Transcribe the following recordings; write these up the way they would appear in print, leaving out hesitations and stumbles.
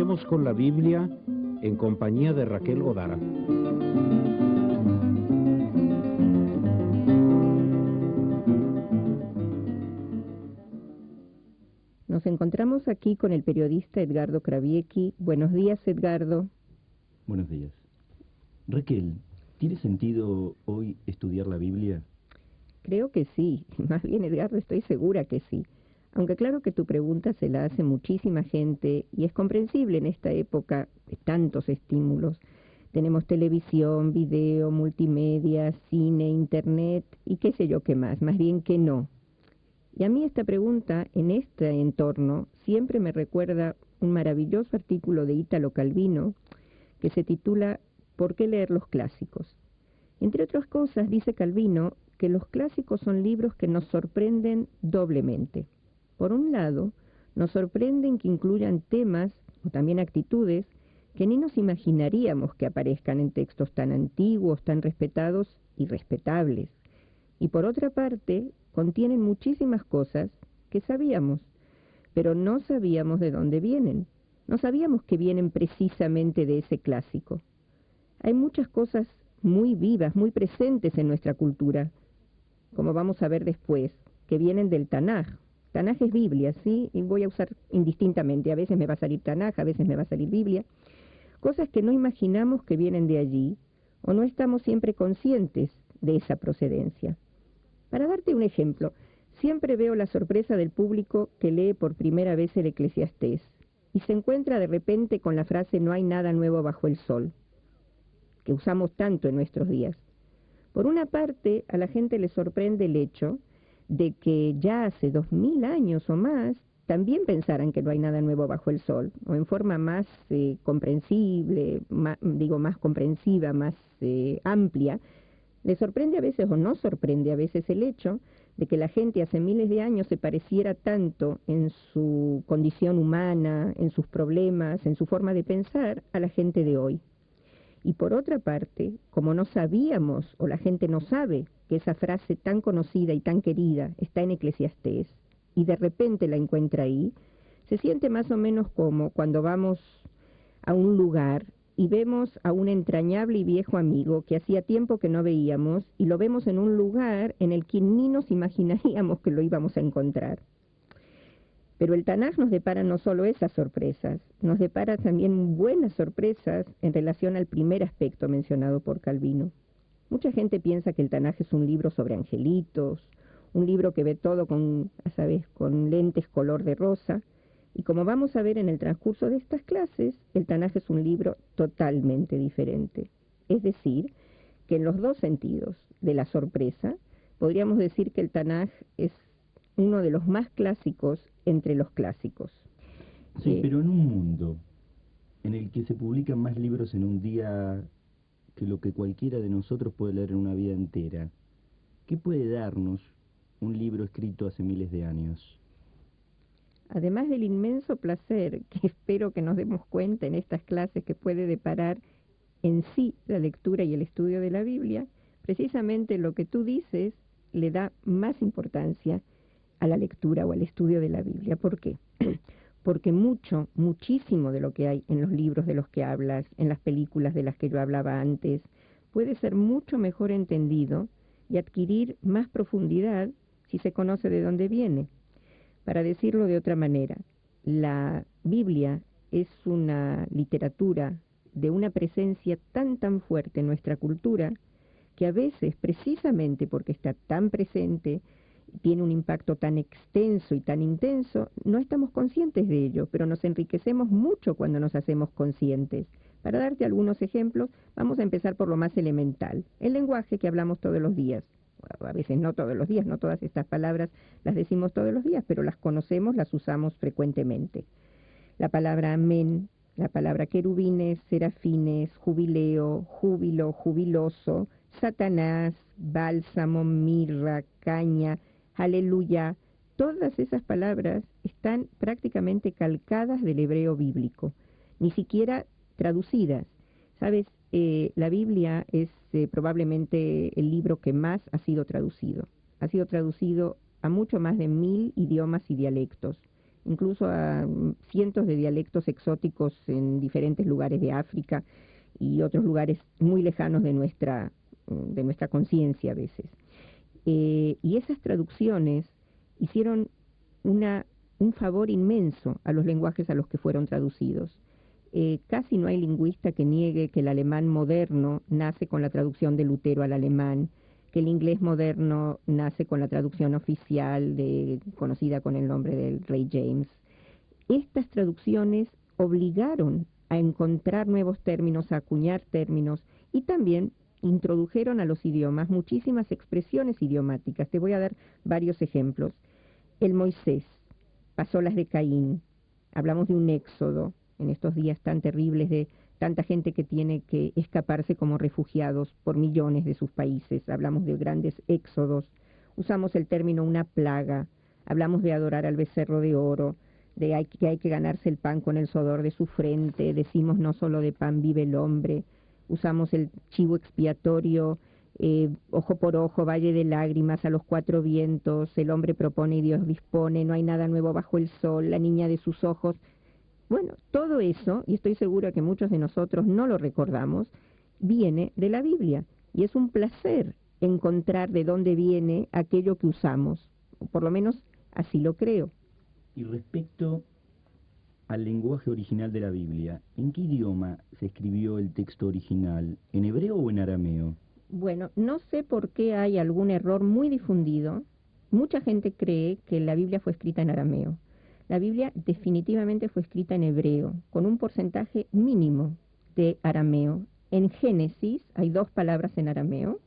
Aprendemos con la Biblia en compañía de Raquel Godara. Nos encontramos aquí con el periodista Edgardo Kraviecki. Buenos días, Edgardo. Buenos días. Raquel, ¿tiene sentido hoy estudiar la Biblia? Creo que sí. Más bien, Edgardo, estoy segura que sí. Aunque claro que tu pregunta se la hace muchísima gente y es comprensible en esta época de tantos estímulos. Tenemos televisión, video, multimedia, cine, internet y qué sé yo qué más bien que no. Y a mí esta pregunta, en este entorno, siempre me recuerda un maravilloso artículo de Ítalo Calvino que se titula ¿Por qué leer los clásicos? Entre otras cosas, dice Calvino que los clásicos son libros que nos sorprenden doblemente. Por un lado, nos sorprenden que incluyan temas o también actitudes que ni nos imaginaríamos que aparezcan en textos tan antiguos, tan respetados y respetables. Y por otra parte, contienen muchísimas cosas que sabíamos, pero no sabíamos de dónde vienen. No sabíamos que vienen precisamente de ese clásico. Hay muchas cosas muy vivas, muy presentes en nuestra cultura, como vamos a ver después, que vienen del Tanaj. Tanaj es Biblia, ¿sí? Y voy a usar indistintamente. A veces me va a salir Tanaj, a veces me va a salir Biblia. Cosas que no imaginamos que vienen de allí, o no estamos siempre conscientes de esa procedencia. Para darte un ejemplo, siempre veo la sorpresa del público que lee por primera vez el Eclesiastés y se encuentra de repente con la frase "no hay nada nuevo bajo el sol", que usamos tanto en nuestros días. Por una parte, a la gente le sorprende el hecho de que ya hace 2000 años o más también pensaran que no hay nada nuevo bajo el sol, o en forma más comprensible, más comprensiva, más amplia. Le sorprende a veces o no sorprende a veces el hecho de que la gente hace miles de años se pareciera tanto en su condición humana, en sus problemas, en su forma de pensar, a la gente de hoy. Y por otra parte, como no sabíamos, o la gente no sabe, que esa frase tan conocida y tan querida está en Eclesiastés, y de repente la encuentra ahí, se siente más o menos como cuando vamos a un lugar y vemos a un entrañable y viejo amigo que hacía tiempo que no veíamos, y lo vemos en un lugar en el que ni nos imaginaríamos que lo íbamos a encontrar. Pero el Tanaj nos depara no solo esas sorpresas, nos depara también buenas sorpresas en relación al primer aspecto mencionado por Calvino. Mucha gente piensa que el Tanaj es un libro sobre angelitos, un libro que ve todo con lentes color de rosa, y como vamos a ver en el transcurso de estas clases, el Tanaj es un libro totalmente diferente. Es decir, que en los dos sentidos de la sorpresa, podríamos decir que el Tanaj es uno de los más clásicos entre los clásicos. Sí, pero en un mundo en el que se publican más libros en un día que lo que cualquiera de nosotros puede leer en una vida entera, ¿qué puede darnos un libro escrito hace miles de años? Además del inmenso placer que espero que nos demos cuenta en estas clases que puede deparar en sí la lectura y el estudio de la Biblia, precisamente lo que tú dices le da más importancia a la lectura o al estudio de la Biblia. ¿Por qué? Porque muchísimo de lo que hay en los libros de los que hablas, en las películas de las que yo hablaba antes, puede ser mucho mejor entendido y adquirir más profundidad si se conoce de dónde viene. Para decirlo de otra manera, la Biblia es una literatura de una presencia tan fuerte en nuestra cultura que a veces, precisamente porque está tan presente, tiene un impacto tan extenso y tan intenso, no estamos conscientes de ello, pero nos enriquecemos mucho cuando nos hacemos conscientes. Para darte algunos ejemplos, vamos a empezar por lo más elemental, el lenguaje que hablamos todos los días. A veces no todos los días, no todas estas palabras las decimos todos los días, pero las conocemos, las usamos frecuentemente. La palabra amén, la palabra querubines, serafines, jubileo, júbilo, jubiloso, Satanás, bálsamo, mirra, caña, aleluya, todas esas palabras están prácticamente calcadas del hebreo bíblico, ni siquiera traducidas. ¿Sabes? La Biblia es probablemente el libro que más ha sido traducido. Ha sido traducido a mucho más de 1000 idiomas y dialectos. incluso a cientos de dialectos exóticos en diferentes lugares de África y otros lugares muy lejanos de nuestra conciencia a veces. Y esas traducciones hicieron un favor inmenso a los lenguajes a los que fueron traducidos. Casi no hay lingüista que niegue que el alemán moderno nace con la traducción de Lutero al alemán, que el inglés moderno nace con la traducción oficial conocida con el nombre del Rey James. Estas traducciones obligaron a encontrar nuevos términos, a acuñar términos, y también introdujeron a los idiomas muchísimas expresiones idiomáticas. Te voy a dar varios ejemplos. El Moisés, pasó las de Caín, hablamos de un éxodo, en estos días tan terribles de tanta gente que tiene que escaparse como refugiados por millones de sus países. Hablamos de grandes éxodos, usamos el término una plaga, hablamos de adorar al becerro de oro, de que hay que ganarse el pan con el sudor de su frente, decimos no solo de pan vive el hombre, usamos el chivo expiatorio, ojo por ojo, valle de lágrimas, a los cuatro vientos, el hombre propone y Dios dispone, no hay nada nuevo bajo el sol, la niña de sus ojos. Bueno, todo eso, y estoy segura que muchos de nosotros no lo recordamos, viene de la Biblia. Y es un placer encontrar de dónde viene aquello que usamos. Por lo menos así lo creo. Y respecto al lenguaje original de la Biblia, ¿en qué idioma se escribió el texto original? ¿En hebreo o en arameo? Bueno, no sé por qué hay algún error muy difundido. Mucha gente cree que la Biblia fue escrita en arameo. La Biblia definitivamente fue escrita en hebreo, con un porcentaje mínimo de arameo. En Génesis hay 2 palabras en arameo,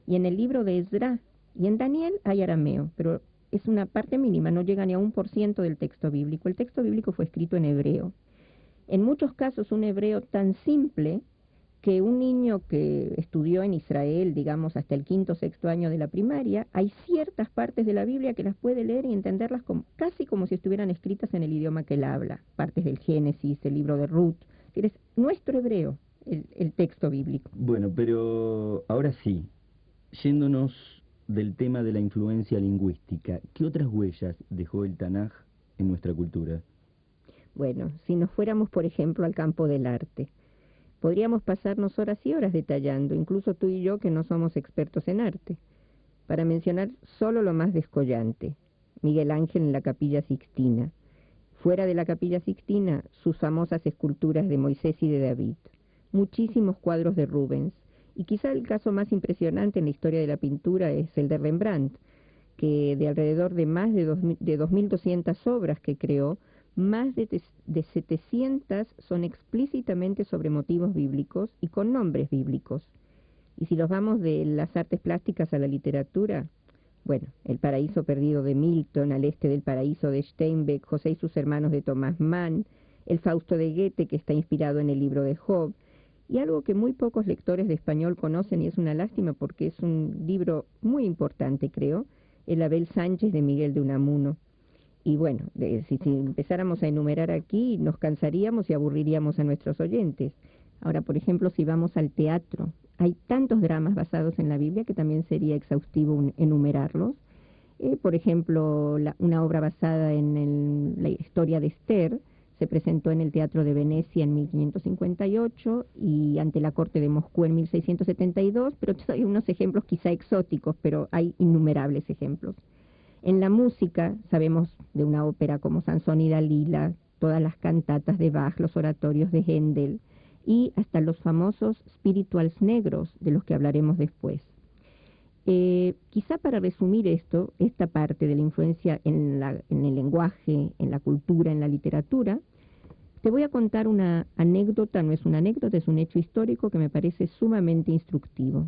y en el libro de Esdra y en Daniel hay arameo, pero es una parte mínima, no llega ni a 1% del texto bíblico. El texto bíblico fue escrito en hebreo. En muchos casos un hebreo tan simple que un niño que estudió en Israel, digamos, hasta el 5º o 6º año de la primaria, hay ciertas partes de la Biblia que las puede leer y entenderlas casi como si estuvieran escritas en el idioma que él habla. Partes del Génesis, el libro de Ruth. Es nuestro hebreo, el texto bíblico. Bueno, pero ahora sí, yéndonos del tema de la influencia lingüística, ¿qué otras huellas dejó el Tanaj en nuestra cultura? Bueno, si nos fuéramos, por ejemplo, al campo del arte, podríamos pasarnos horas y horas detallando, incluso tú y yo que no somos expertos en arte, para mencionar solo lo más descollante. Miguel Ángel en la Capilla Sixtina. Fuera de la Capilla Sixtina, sus famosas esculturas de Moisés y de David. Muchísimos cuadros de Rubens. Y quizá el caso más impresionante en la historia de la pintura es el de Rembrandt, que de alrededor de más de 2.200 obras que creó, más de 700 son explícitamente sobre motivos bíblicos y con nombres bíblicos. Y si los vamos de las artes plásticas a la literatura, bueno, El paraíso perdido de Milton, Al este del paraíso de Steinbeck, José y sus hermanos de Thomas Mann, el Fausto de Goethe, que está inspirado en el libro de Job, y algo que muy pocos lectores de español conocen, y es una lástima porque es un libro muy importante, creo, el Abel Sánchez de Miguel de Unamuno. Y bueno, si empezáramos a enumerar aquí, nos cansaríamos y aburriríamos a nuestros oyentes. Ahora, por ejemplo, si vamos al teatro, hay tantos dramas basados en la Biblia que también sería exhaustivo enumerarlos. Por ejemplo, una obra basada en la historia de Esther se presentó en el Teatro de Venecia en 1558 y ante la Corte de Moscú en 1672, pero hay unos ejemplos quizá exóticos, pero hay innumerables ejemplos. En la música sabemos de una ópera como Sansón y Dalila, todas las cantatas de Bach, los oratorios de Händel y hasta los famosos spirituals negros de los que hablaremos después. Quizá para resumir esta parte de la influencia en el lenguaje, en la cultura, en la literatura, te voy a contar una anécdota, no es una anécdota, es un hecho histórico que me parece sumamente instructivo.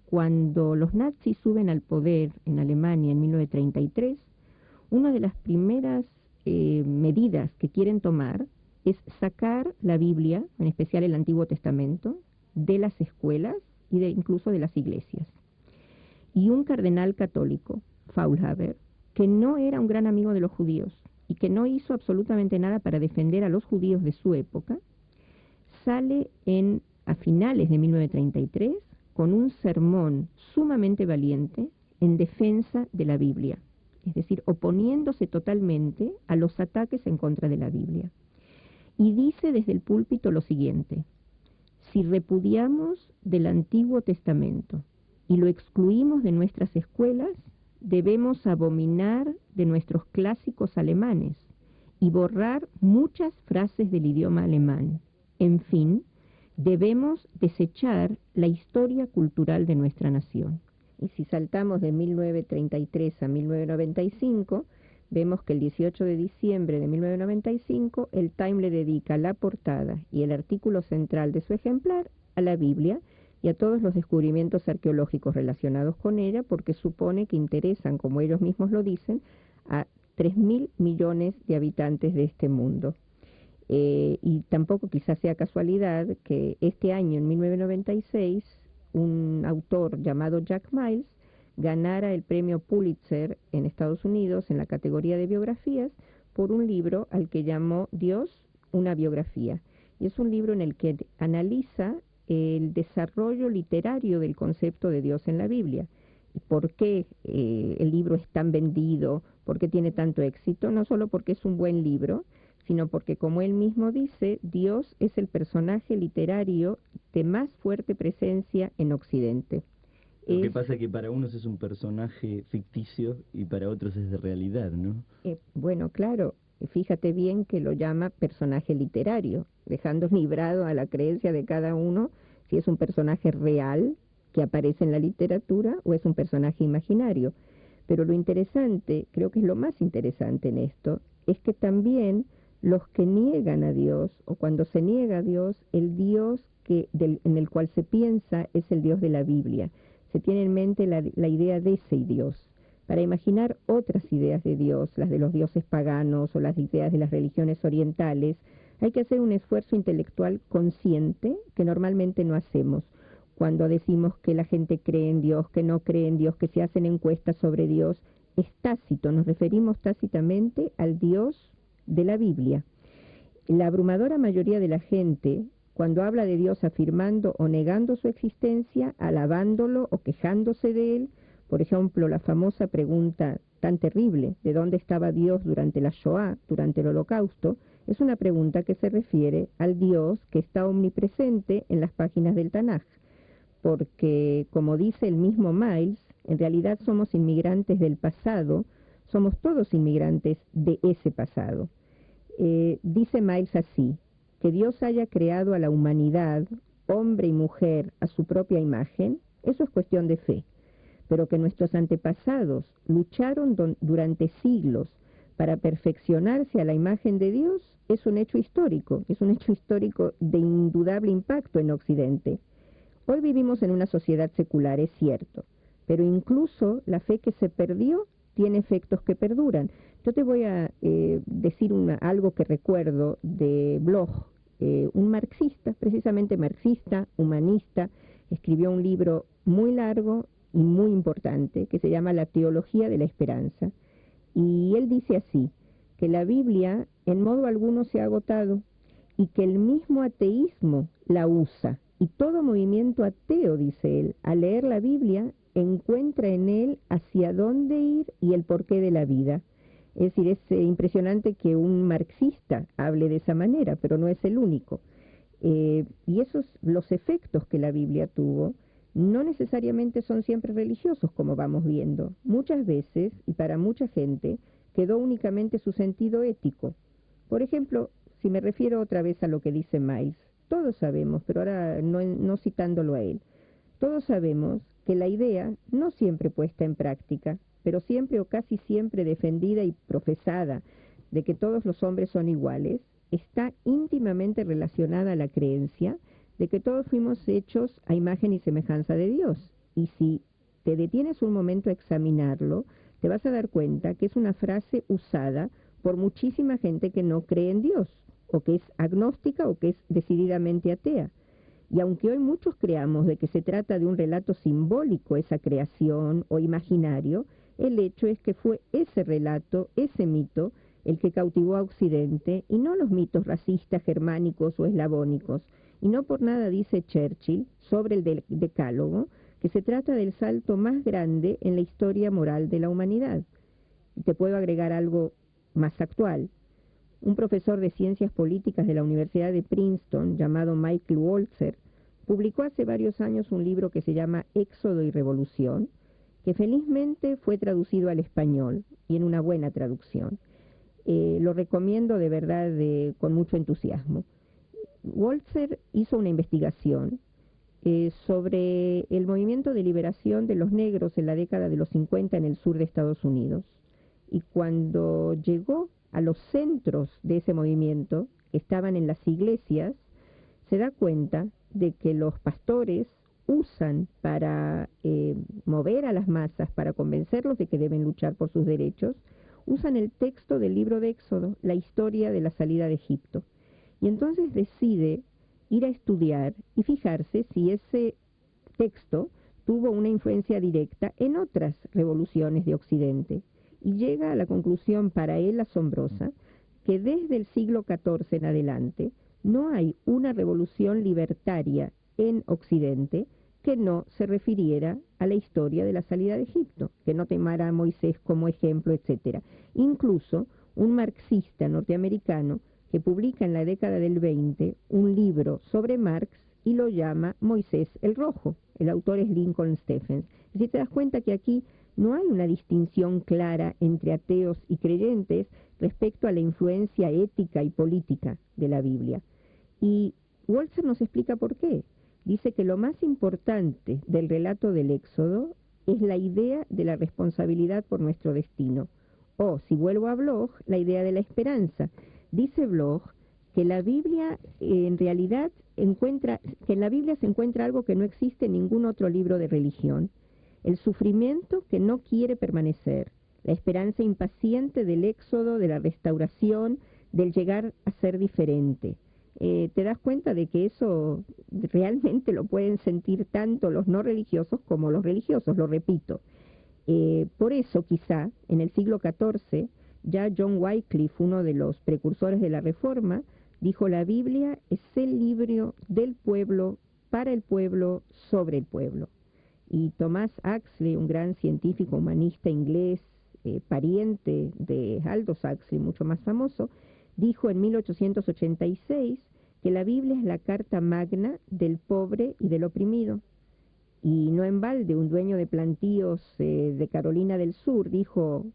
Cuando los nazis suben al poder en Alemania en 1933, una de las primeras medidas que quieren tomar es sacar la Biblia, en especial el Antiguo Testamento, de las escuelas y incluso de las iglesias. Y un cardenal católico, Faulhaber, que no era un gran amigo de los judíos y que no hizo absolutamente nada para defender a los judíos de su época, sale a finales de 1933 con un sermón sumamente valiente en defensa de la Biblia. es decir, oponiéndose totalmente a los ataques en contra de la Biblia. Y dice desde el púlpito lo siguiente: si repudiamos del Antiguo Testamento y lo excluimos de nuestras escuelas, debemos abominar de nuestros clásicos alemanes y borrar muchas frases del idioma alemán. En fin, debemos desechar la historia cultural de nuestra nación. Y si saltamos de 1933 a 1995, vemos que el 18 de diciembre de 1995 el Time le dedica la portada y el artículo central de su ejemplar a la Biblia y a todos los descubrimientos arqueológicos relacionados con ella, porque supone que interesan, como ellos mismos lo dicen, a 3.000 millones de habitantes de este mundo. Y tampoco quizás sea casualidad que este año, en 1996, un autor llamado Jack Miles ganara el premio Pulitzer en Estados Unidos en la categoría de biografías por un libro al que llamó Dios, una biografía. Y es un libro en el que analiza el desarrollo literario del concepto de Dios en la Biblia. ¿Por qué el libro es tan vendido? ¿Por qué tiene tanto éxito? No solo porque es un buen libro, sino porque, como él mismo dice, Dios es el personaje literario de más fuerte presencia en Occidente. Lo que pasa es que para unos es un personaje ficticio y para otros es de realidad, ¿no? Bueno, claro, fíjate bien que lo llama personaje literario, dejando librado a la creencia de cada uno si es un personaje real que aparece en la literatura o es un personaje imaginario. Pero lo interesante, creo que es lo más interesante en esto, es que también los que niegan a Dios, o cuando se niega a Dios, el Dios en el cual se piensa es el Dios de la Biblia. Se tiene en mente la idea de ese Dios. Para imaginar otras ideas de Dios, las de los dioses paganos o las ideas de las religiones orientales, hay que hacer un esfuerzo intelectual consciente que normalmente no hacemos. Cuando decimos que la gente cree en Dios, que no cree en Dios, que se hacen encuestas sobre Dios, es tácito, nos referimos tácitamente al Dios de la Biblia. La abrumadora mayoría de la gente, cuando habla de Dios afirmando o negando su existencia, alabándolo o quejándose de él, por ejemplo, la famosa pregunta tan terrible, ¿de dónde estaba Dios durante la Shoah, durante el Holocausto?, es una pregunta que se refiere al Dios que está omnipresente en las páginas del Tanaj, porque, como dice el mismo Miles, en realidad somos inmigrantes del pasado, somos todos inmigrantes de ese pasado. Dice Miles así: que Dios haya creado a la humanidad, hombre y mujer, a su propia imagen, eso es cuestión de fe, pero que nuestros antepasados lucharon durante siglos para perfeccionarse a la imagen de Dios, es un hecho histórico de indudable impacto en Occidente. Hoy vivimos en una sociedad secular, es cierto, pero incluso la fe que se perdió tiene efectos que perduran. Yo te voy a decir algo que recuerdo de Bloch, un marxista, precisamente marxista, humanista, escribió un libro muy largo y muy importante que se llama La teología de la esperanza. Y él dice así, que la Biblia en modo alguno se ha agotado y que el mismo ateísmo la usa. Y todo movimiento ateo, dice él, al leer la Biblia, encuentra en él hacia dónde ir y el porqué de la vida. Es decir, es impresionante que un marxista hable de esa manera, pero no es el único. Y los efectos que la Biblia tuvo, no necesariamente son siempre religiosos, como vamos viendo. Muchas veces, y para mucha gente, quedó únicamente su sentido ético. Por ejemplo, si me refiero otra vez a lo que dice Miles, todos sabemos, pero ahora no citándolo a él, todos sabemos que la idea, no siempre puesta en práctica, pero siempre o casi siempre defendida y profesada, de que todos los hombres son iguales, está íntimamente relacionada a la creencia de que todos fuimos hechos a imagen y semejanza de Dios. Y si te detienes un momento a examinarlo, te vas a dar cuenta que es una frase usada por muchísima gente que no cree en Dios, o que es agnóstica o que es decididamente atea. Y aunque hoy muchos creamos de que se trata de un relato simbólico, esa creación o imaginario, el hecho es que fue ese relato, ese mito, el que cautivó a Occidente, y no los mitos racistas, germánicos o eslavónicos. Y no por nada dice Churchill sobre el Decálogo que se trata del salto más grande en la historia moral de la humanidad. Te puedo agregar algo más actual. Un profesor de ciencias políticas de la Universidad de Princeton, llamado Michael Walzer, publicó hace varios años un libro que se llama Éxodo y Revolución, que felizmente fue traducido al español, y en una buena traducción. Lo recomiendo de verdad con mucho entusiasmo. Walzer hizo una investigación sobre el movimiento de liberación de los negros en la década de los 50 en el sur de Estados Unidos. Y cuando llegó a los centros de ese movimiento, que estaban en las iglesias, se da cuenta de que los pastores usan para mover a las masas, para convencerlos de que deben luchar por sus derechos, usan el texto del libro de Éxodo, la historia de la salida de Egipto. Y entonces decide ir a estudiar y fijarse si ese texto tuvo una influencia directa en otras revoluciones de Occidente. Y llega a la conclusión, para él asombrosa, que desde el siglo XIV en adelante no hay una revolución libertaria en Occidente que no se refiriera a la historia de la salida de Egipto, que no tomara a Moisés como ejemplo, etc. Incluso un marxista norteamericano que publica en la década del 20 un libro sobre Marx y lo llama Moisés el Rojo. El autor es Lincoln Stephens. Si te das cuenta que aquí no hay una distinción clara entre ateos y creyentes respecto a la influencia ética y política de la Biblia. Y Walzer nos explica por qué. Dice que lo más importante del relato del Éxodo es la idea de la responsabilidad por nuestro destino. O, si vuelvo a Bloch, la idea de la esperanza. Dice Bloch que la Biblia en realidad que en la Biblia se encuentra algo que no existe en ningún otro libro de religión: el sufrimiento que no quiere permanecer, la esperanza impaciente del éxodo, de la restauración, del llegar a ser diferente. Te das cuenta de que eso realmente lo pueden sentir tanto los no religiosos como los religiosos, lo repito. Por eso quizá en el siglo XIV ya John Wycliffe, uno de los precursores de la Reforma, dijo: la Biblia es el libro del pueblo, para el pueblo, sobre el pueblo. Y Thomas Huxley, un gran científico humanista inglés, pariente de Aldous Huxley, mucho más famoso, dijo en 1886 que la Biblia es la carta magna del pobre y del oprimido. Y no en balde, un dueño de plantíos de Carolina del Sur dijo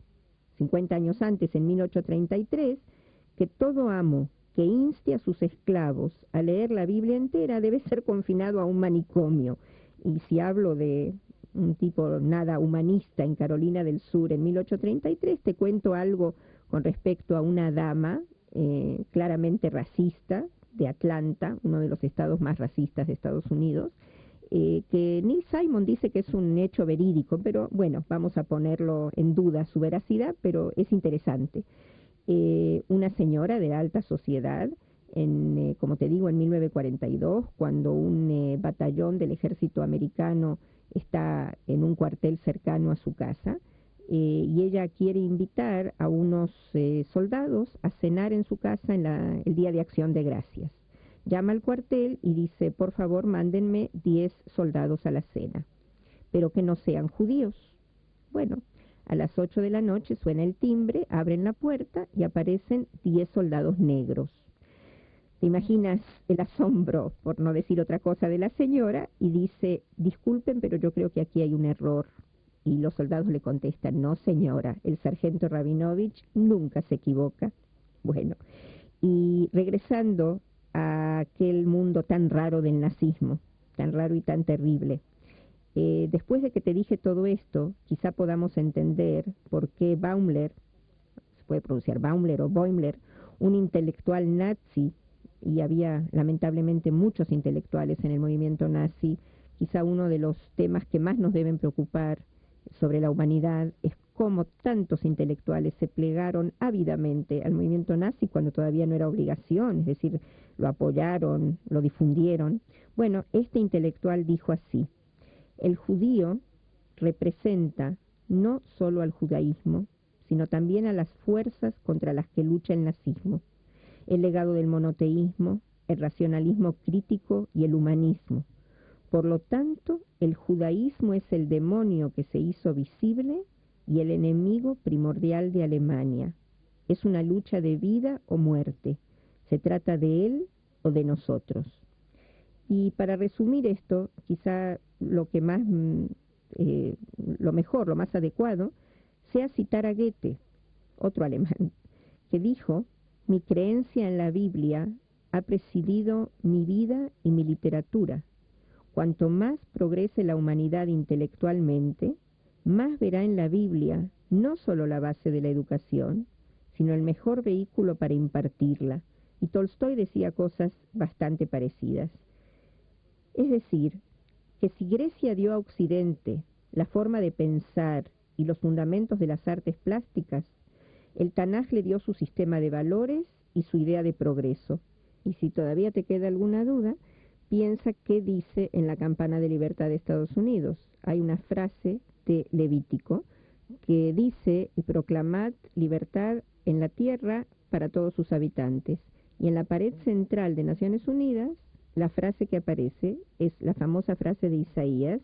50 años antes, en 1833, que todo amo que inste a sus esclavos a leer la Biblia entera debe ser confinado a un manicomio. Y si hablo de un tipo nada humanista en Carolina del Sur en 1833, te cuento algo con respecto a una dama claramente racista de Atlanta, uno de los estados más racistas de Estados Unidos, que Neil Simon dice que es un hecho verídico, pero bueno, vamos a ponerlo en duda su veracidad, pero es interesante. Una señora de alta sociedad, como te digo, en 1942, cuando un batallón del ejército americano está en un cuartel cercano a su casa, y ella quiere invitar a unos soldados a cenar en su casa el Día de Acción de Gracias. Llama al cuartel y dice: por favor, mándenme 10 soldados a la cena, pero que no sean judíos. Bueno, a las 8 de la noche suena el timbre, abren la puerta y aparecen 10 soldados negros. ¿Te imaginas el asombro, por no decir otra cosa, de la señora? Y dice: disculpen, pero yo creo que aquí hay un error. Y los soldados le contestan: no, señora, el sargento Rabinovich nunca se equivoca. Bueno, y regresando a aquel mundo tan raro del nazismo, tan raro y tan terrible, después de que te dije todo esto, quizá podamos entender por qué Baumler, se puede pronunciar Baumler o Boimler, un intelectual nazi, y había lamentablemente muchos intelectuales en el movimiento nazi, quizá uno de los temas que más nos deben preocupar sobre la humanidad es cómo tantos intelectuales se plegaron ávidamente al movimiento nazi cuando todavía no era obligación, es decir, lo apoyaron, lo difundieron. Bueno, este intelectual dijo así: el judío representa no solo al judaísmo, sino también a las fuerzas contra las que lucha el nazismo, el legado del monoteísmo, el racionalismo crítico y el humanismo. Por lo tanto, el judaísmo es el demonio que se hizo visible y el enemigo primordial de Alemania. Es una lucha de vida o muerte. Se trata de él o de nosotros. Y para resumir esto, quizá lo que más, lo mejor, lo más adecuado, sea citar a Goethe, otro alemán, que dijo: mi creencia en la Biblia ha presidido mi vida y mi literatura. Cuanto más progrese la humanidad intelectualmente, más verá en la Biblia no solo la base de la educación, sino el mejor vehículo para impartirla. Y Tolstoy decía cosas bastante parecidas. Es decir, que si Grecia dio a Occidente la forma de pensar y los fundamentos de las artes plásticas, el Tanaj le dio su sistema de valores y su idea de progreso. Y si todavía te queda alguna duda, piensa qué dice en la Campana de Libertad de Estados Unidos. Hay una frase de Levítico que dice: proclamad libertad en la tierra para todos sus habitantes. Y en la pared central de Naciones Unidas, la frase que aparece es la famosa frase de Isaías,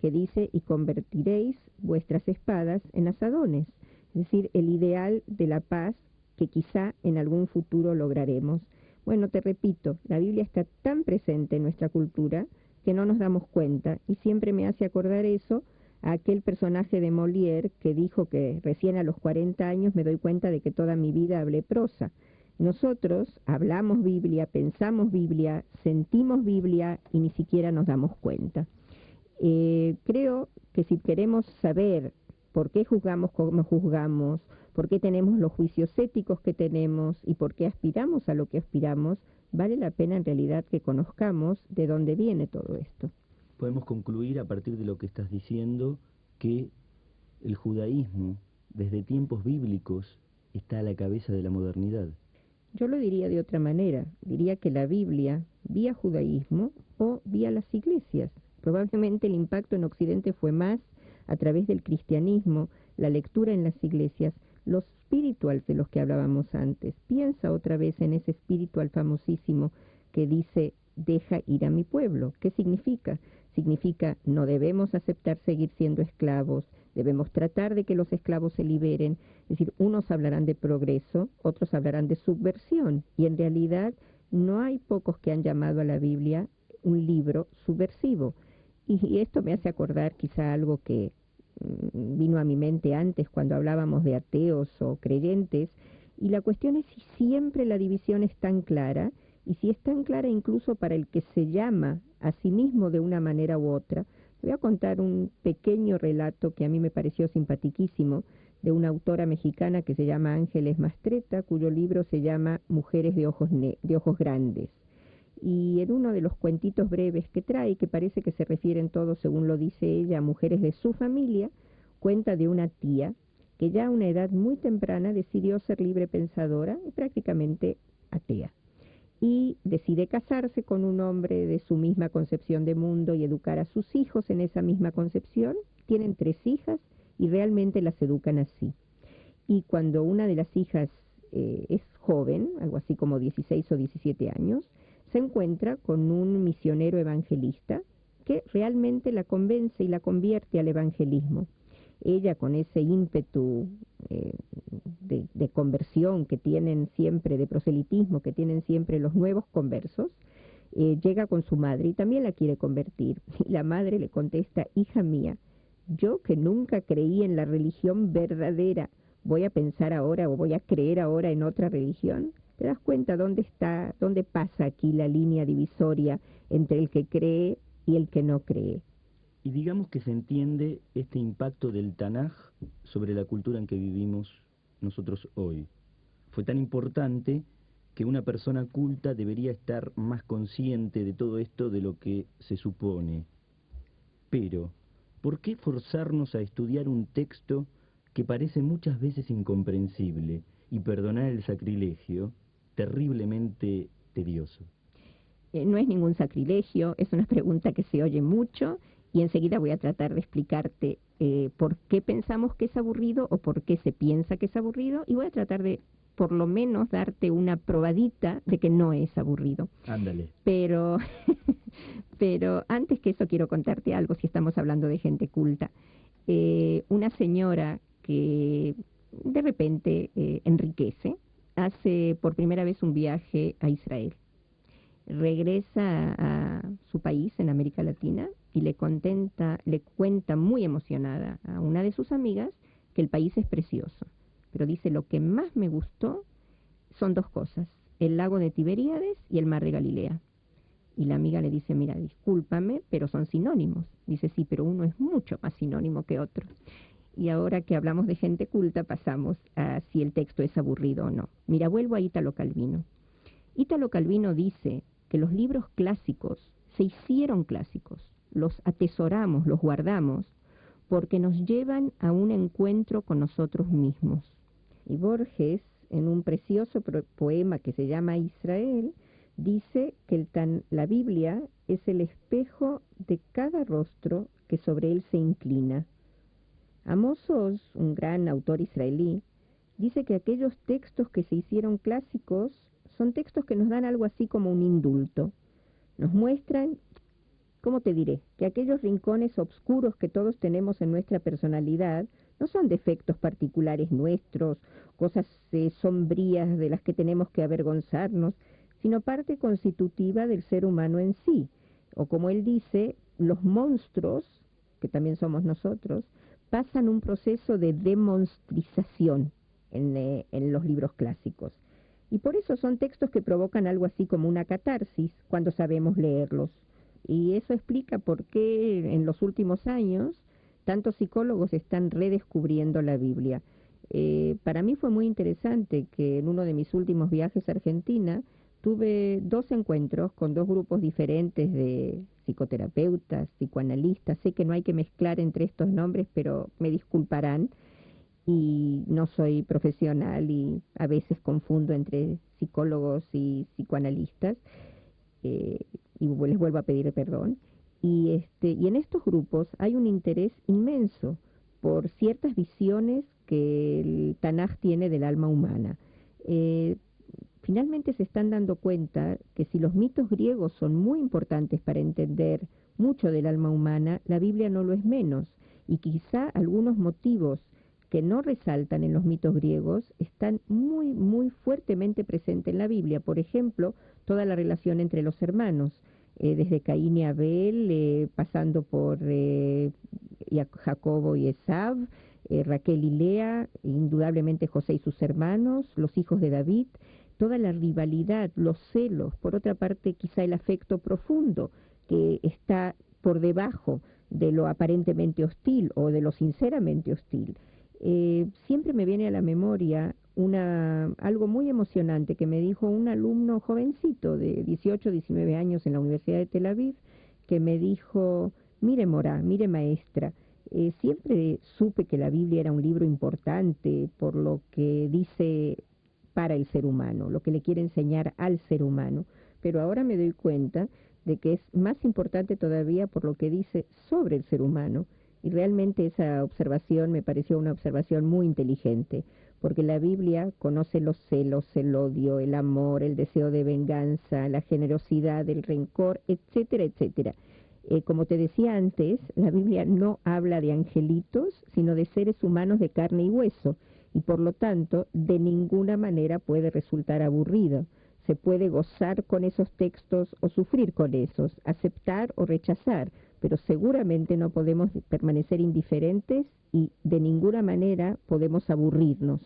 que dice: y convertiréis vuestras espadas en asadones. Es decir, el ideal de la paz que quizá en algún futuro lograremos. Bueno, te repito, la Biblia está tan presente en nuestra cultura que no nos damos cuenta, y siempre me hace acordar eso a aquel personaje de Molière que dijo que recién a los 40 años me doy cuenta de que toda mi vida hablé prosa. Nosotros hablamos Biblia, pensamos Biblia, sentimos Biblia y ni siquiera nos damos cuenta. Creo que si queremos saber por qué juzgamos como juzgamos, por qué tenemos los juicios éticos que tenemos y por qué aspiramos a lo que aspiramos, vale la pena en realidad que conozcamos de dónde viene todo esto. Podemos concluir a partir de lo que estás diciendo que el judaísmo, desde tiempos bíblicos, está a la cabeza de la modernidad. Yo lo diría de otra manera, diría que la Biblia, vía judaísmo o vía las iglesias. Probablemente el impacto en Occidente fue más a través del cristianismo, la lectura en las iglesias, los spirituals de los que hablábamos antes. Piensa otra vez en ese spiritual famosísimo que dice: deja ir a mi pueblo. ¿Qué significa? Significa: no debemos aceptar seguir siendo esclavos, debemos tratar de que los esclavos se liberen. Es decir, unos hablarán de progreso, otros hablarán de subversión, y en realidad no hay pocos que han llamado a la Biblia un libro subversivo. Y esto me hace acordar quizá algo que vino a mi mente antes cuando hablábamos de ateos o creyentes, y la cuestión es si siempre la división es tan clara, y si es tan clara incluso para el que se llama a sí mismo de una manera u otra. Te voy a contar un pequeño relato que a mí me pareció simpaticísimo, de una autora mexicana que se llama Ángeles Mastretta, cuyo libro se llama Mujeres de ojos grandes. Y en uno de los cuentitos breves que trae, que parece que se refieren todos, según lo dice ella, a mujeres de su familia, cuenta de una tía que ya a una edad muy temprana decidió ser libre pensadora y prácticamente atea. Y decide casarse con un hombre de su misma concepción de mundo y educar a sus hijos en esa misma concepción. Tienen 3 hijas y realmente las educan así. Y cuando una de las hijas es joven, algo así como 16 o 17 años, se encuentra con un misionero evangelista que realmente la convence y la convierte al evangelismo. Ella, con ese ímpetu de conversión que tienen siempre, de proselitismo que tienen siempre los nuevos conversos, llega con su madre y también la quiere convertir. Y la madre le contesta: hija mía, yo que nunca creí en la religión verdadera, ¿voy a pensar ahora o voy a creer ahora en otra religión? ¿Te das cuenta dónde pasa aquí la línea divisoria entre el que cree y el que no cree? Y digamos que se entiende este impacto del Tanaj sobre la cultura en que vivimos nosotros hoy. Fue tan importante que una persona culta debería estar más consciente de todo esto de lo que se supone. Pero, ¿por qué forzarnos a estudiar un texto que parece muchas veces incomprensible y, perdonar el sacrilegio, terriblemente tedioso? No es ningún sacrilegio, es una pregunta que se oye mucho, y enseguida voy a tratar de explicarte por qué pensamos que es aburrido o por qué se piensa que es aburrido, y voy a tratar de por lo menos darte una probadita de que no es aburrido. Ándale. Pero antes que eso quiero contarte algo, si estamos hablando de gente culta. Una señora que de repente enriquece, hace por primera vez un viaje a Israel. Regresa a su país en América Latina y le cuenta muy emocionada a una de sus amigas que el país es precioso. Pero dice, lo que más me gustó son dos cosas, el lago de Tiberíades y el mar de Galilea. Y la amiga le dice, mira, discúlpame, pero son sinónimos. Dice, sí, pero uno es mucho más sinónimo que otro. Y ahora que hablamos de gente culta, pasamos a si el texto es aburrido o no. Mira, vuelvo a Ítalo Calvino. Ítalo Calvino dice que los libros clásicos se hicieron clásicos, los atesoramos, los guardamos, porque nos llevan a un encuentro con nosotros mismos. Y Borges, en un precioso poema que se llama Israel, dice que la Biblia es el espejo de cada rostro que sobre él se inclina. Amos Oz, un gran autor israelí, dice que aquellos textos que se hicieron clásicos son textos que nos dan algo así como un indulto. Nos muestran, ¿cómo te diré?, que aquellos rincones oscuros que todos tenemos en nuestra personalidad no son defectos particulares nuestros, cosas sombrías de las que tenemos que avergonzarnos, sino parte constitutiva del ser humano en sí. O como él dice, los monstruos, que también somos nosotros, pasan un proceso de demonstrización en los libros clásicos. Y por eso son textos que provocan algo así como una catarsis cuando sabemos leerlos. Y eso explica por qué en los últimos años tantos psicólogos están redescubriendo la Biblia. Para mí fue muy interesante que en uno de mis últimos viajes a Argentina tuve 2 encuentros con 2 grupos diferentes de psicoterapeutas, psicoanalistas. Sé que no hay que mezclar entre estos nombres, pero me disculparán. Y no soy profesional y a veces confundo entre psicólogos y psicoanalistas. Y les vuelvo a pedir perdón. Y en estos grupos hay un interés inmenso por ciertas visiones que el Tanaj tiene del alma humana. Finalmente se están dando cuenta que si los mitos griegos son muy importantes para entender mucho del alma humana, la Biblia no lo es menos. Y quizá algunos motivos que no resaltan en los mitos griegos están muy, muy fuertemente presentes en la Biblia. Por ejemplo, toda la relación entre los hermanos, desde Caín y Abel, pasando por Jacobo y Esav, Raquel y Lea, indudablemente José y sus hermanos, los hijos de David, toda la rivalidad, los celos, por otra parte quizá el afecto profundo que está por debajo de lo aparentemente hostil o de lo sinceramente hostil. Siempre me viene a la memoria algo muy emocionante que me dijo un alumno jovencito de 18, 19 años en la Universidad de Tel Aviv, que me dijo, mire Morá, mire maestra, siempre supe que la Biblia era un libro importante por lo que dice para el ser humano, lo que le quiere enseñar al ser humano, pero ahora me doy cuenta de que es más importante todavía por lo que dice sobre el ser humano. Y realmente esa observación me pareció una observación muy inteligente, porque la Biblia conoce los celos, el odio, el amor, el deseo de venganza, la generosidad, el rencor, etcétera, etcétera. Como te decía antes, la Biblia no habla de angelitos, sino de seres humanos de carne y hueso, y por lo tanto, de ninguna manera puede resultar aburrido. Se puede gozar con esos textos o sufrir con esos, aceptar o rechazar, pero seguramente no podemos permanecer indiferentes y de ninguna manera podemos aburrirnos.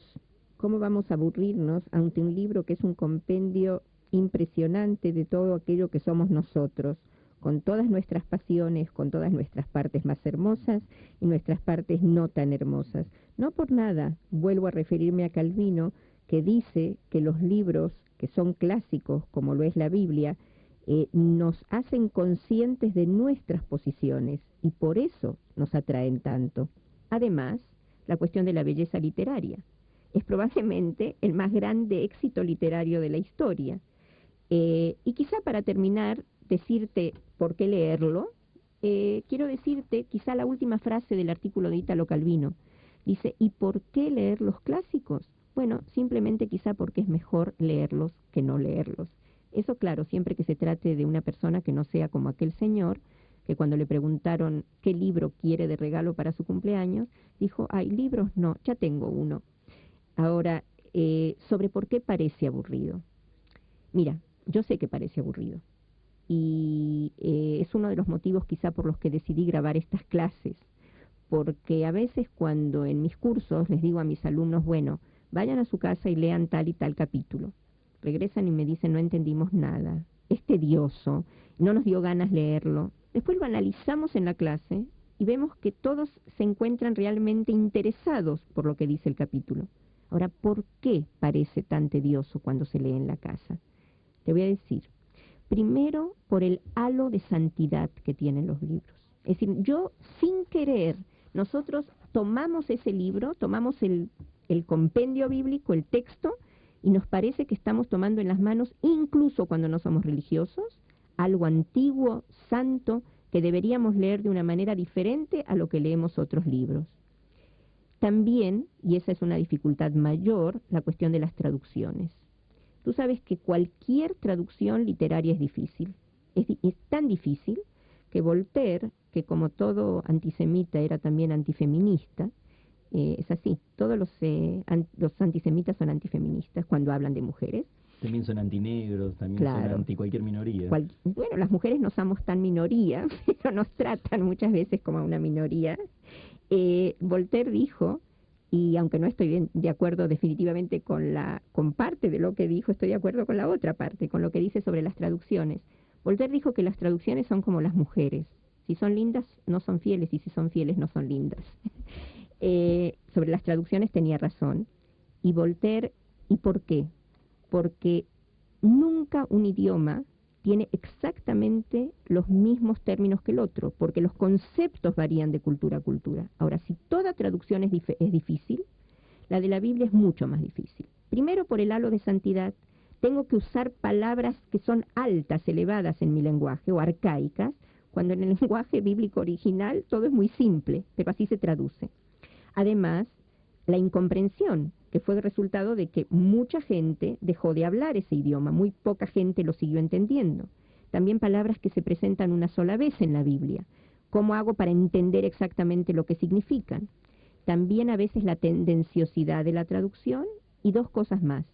¿Cómo vamos a aburrirnos ante un libro que es un compendio impresionante de todo aquello que somos nosotros, con todas nuestras pasiones, con todas nuestras partes más hermosas y nuestras partes no tan hermosas? No por nada vuelvo a referirme a Calvino, que dice que los libros que son clásicos, como lo es la Biblia, nos hacen conscientes de nuestras posiciones y por eso nos atraen tanto. Además, la cuestión de la belleza literaria es probablemente el más grande éxito literario de la historia. Y quizá para terminar, decirte por qué leerlo, quiero decirte quizá la última frase del artículo de Ítalo Calvino. Dice, ¿y por qué leer los clásicos? Bueno, simplemente quizá porque es mejor leerlos que no leerlos. Eso, claro, siempre que se trate de una persona que no sea como aquel señor, que cuando le preguntaron qué libro quiere de regalo para su cumpleaños, dijo, ay, libros no, ya tengo uno. Ahora, sobre por qué parece aburrido. Mira, yo sé que parece aburrido. Y es uno de los motivos quizá por los que decidí grabar estas clases. Porque a veces cuando en mis cursos les digo a mis alumnos, bueno, vayan a su casa y lean tal y tal capítulo. Regresan y me dicen, no entendimos nada, es tedioso, no nos dio ganas leerlo. Después lo analizamos en la clase y vemos que todos se encuentran realmente interesados por lo que dice el capítulo. Ahora, ¿por qué parece tan tedioso cuando se lee en la casa? Te voy a decir, primero por el halo de santidad que tienen los libros. Es decir, yo sin querer, nosotros tomamos ese libro, tomamos el compendio bíblico, el texto, y nos parece que estamos tomando en las manos, incluso cuando no somos religiosos, algo antiguo, santo, que deberíamos leer de una manera diferente a lo que leemos otros libros. También, y esa es una dificultad mayor, la cuestión de las traducciones. Tú sabes que cualquier traducción literaria es difícil. Es tan difícil que Voltaire, que como todo antisemita era también antifeminista, es así, todos los antisemitas son antifeministas cuando hablan de mujeres. También son antinegros, también claro, son anti cualquier minoría. Bueno, las mujeres no somos tan minoría, pero nos tratan muchas veces como a una minoría. Voltaire dijo, y aunque no estoy de acuerdo definitivamente con parte de lo que dijo, estoy de acuerdo con la otra parte, con lo que dice sobre las traducciones. Voltaire dijo que las traducciones son como las mujeres. Si son lindas, no son fieles, y si son fieles, no son lindas. Sobre las traducciones tenía razón. Y Voltaire, ¿y por qué? Porque nunca un idioma tiene exactamente los mismos términos que el otro, porque los conceptos varían de cultura a cultura. Ahora, si toda traducción es difícil, la de la Biblia es mucho más difícil. Primero, por el halo de santidad, tengo que usar palabras que son altas, elevadas en mi lenguaje, o arcaicas, cuando en el lenguaje bíblico original todo es muy simple, pero así se traduce. Además, la incomprensión, que fue el resultado de que mucha gente dejó de hablar ese idioma, muy poca gente lo siguió entendiendo. También palabras que se presentan una sola vez en la Biblia. ¿Cómo hago para entender exactamente lo que significan? También a veces la tendenciosidad de la traducción y dos cosas más.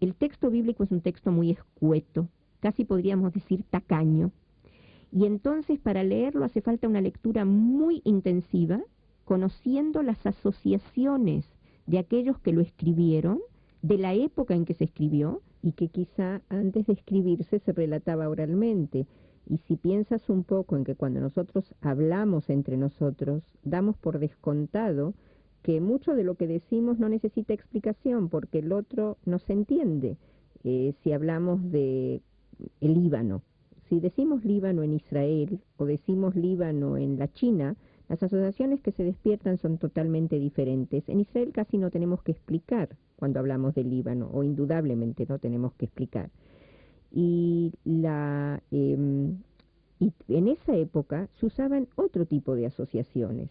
El texto bíblico es un texto muy escueto, casi podríamos decir tacaño. Y entonces para leerlo hace falta una lectura muy intensiva, conociendo las asociaciones de aquellos que lo escribieron, de la época en que se escribió, y que quizá antes de escribirse se relataba oralmente. Y si piensas un poco en que cuando nosotros hablamos entre nosotros, damos por descontado que mucho de lo que decimos no necesita explicación, porque el otro no se entiende. Si hablamos de el Líbano, si decimos Líbano en Israel o decimos Líbano en la China, las asociaciones que se despiertan son totalmente diferentes. En Israel casi no tenemos que explicar cuando hablamos del Líbano, o indudablemente no tenemos que explicar. Y en esa época se usaban otro tipo de asociaciones.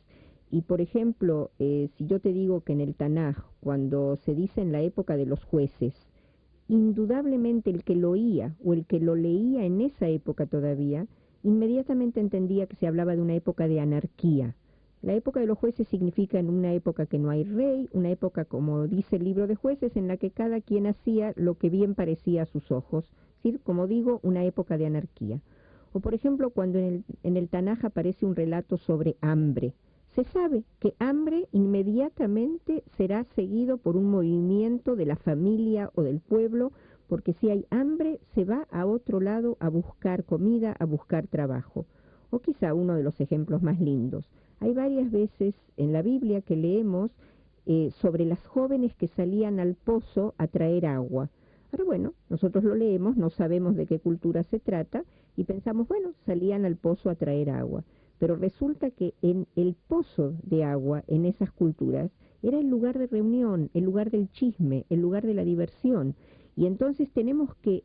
Y por ejemplo, si yo te digo que en el Tanaj, cuando se dice en la época de los jueces, indudablemente el que lo oía o el que lo leía en esa época todavía, inmediatamente entendía que se hablaba de una época de anarquía. La época de los jueces significa en una época que no hay rey, una época, como dice el libro de Jueces, en la que cada quien hacía lo que bien parecía a sus ojos. Es decir, como digo, una época de anarquía. O por ejemplo, cuando en el Tanaj aparece un relato sobre hambre, se sabe que hambre inmediatamente será seguido por un movimiento de la familia o del pueblo, porque si hay hambre se va a otro lado a buscar comida, a buscar trabajo. O quizá uno de los ejemplos más lindos. Hay varias veces en la Biblia que leemos sobre las jóvenes que salían al pozo a traer agua. Ahora bueno, nosotros lo leemos, no sabemos de qué cultura se trata y pensamos, bueno, salían al pozo a traer agua. Pero resulta que en el pozo de agua, en esas culturas, era el lugar de reunión, el lugar del chisme, el lugar de la diversión. Y entonces tenemos que,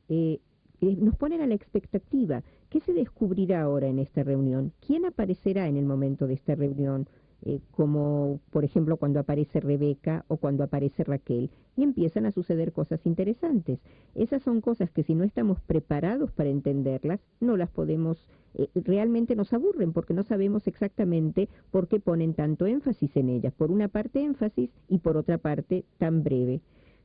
nos ponen a la expectativa, ¿qué se descubrirá ahora en esta reunión? ¿Quién aparecerá en el momento de esta reunión? como por ejemplo cuando aparece Rebeca o cuando aparece Raquel, y empiezan a suceder cosas interesantes. Esas son cosas que si no estamos preparados para entenderlas, no las podemos, realmente nos aburren porque no sabemos exactamente por qué ponen tanto énfasis en ellas. Por una parte énfasis y por otra parte tan breve.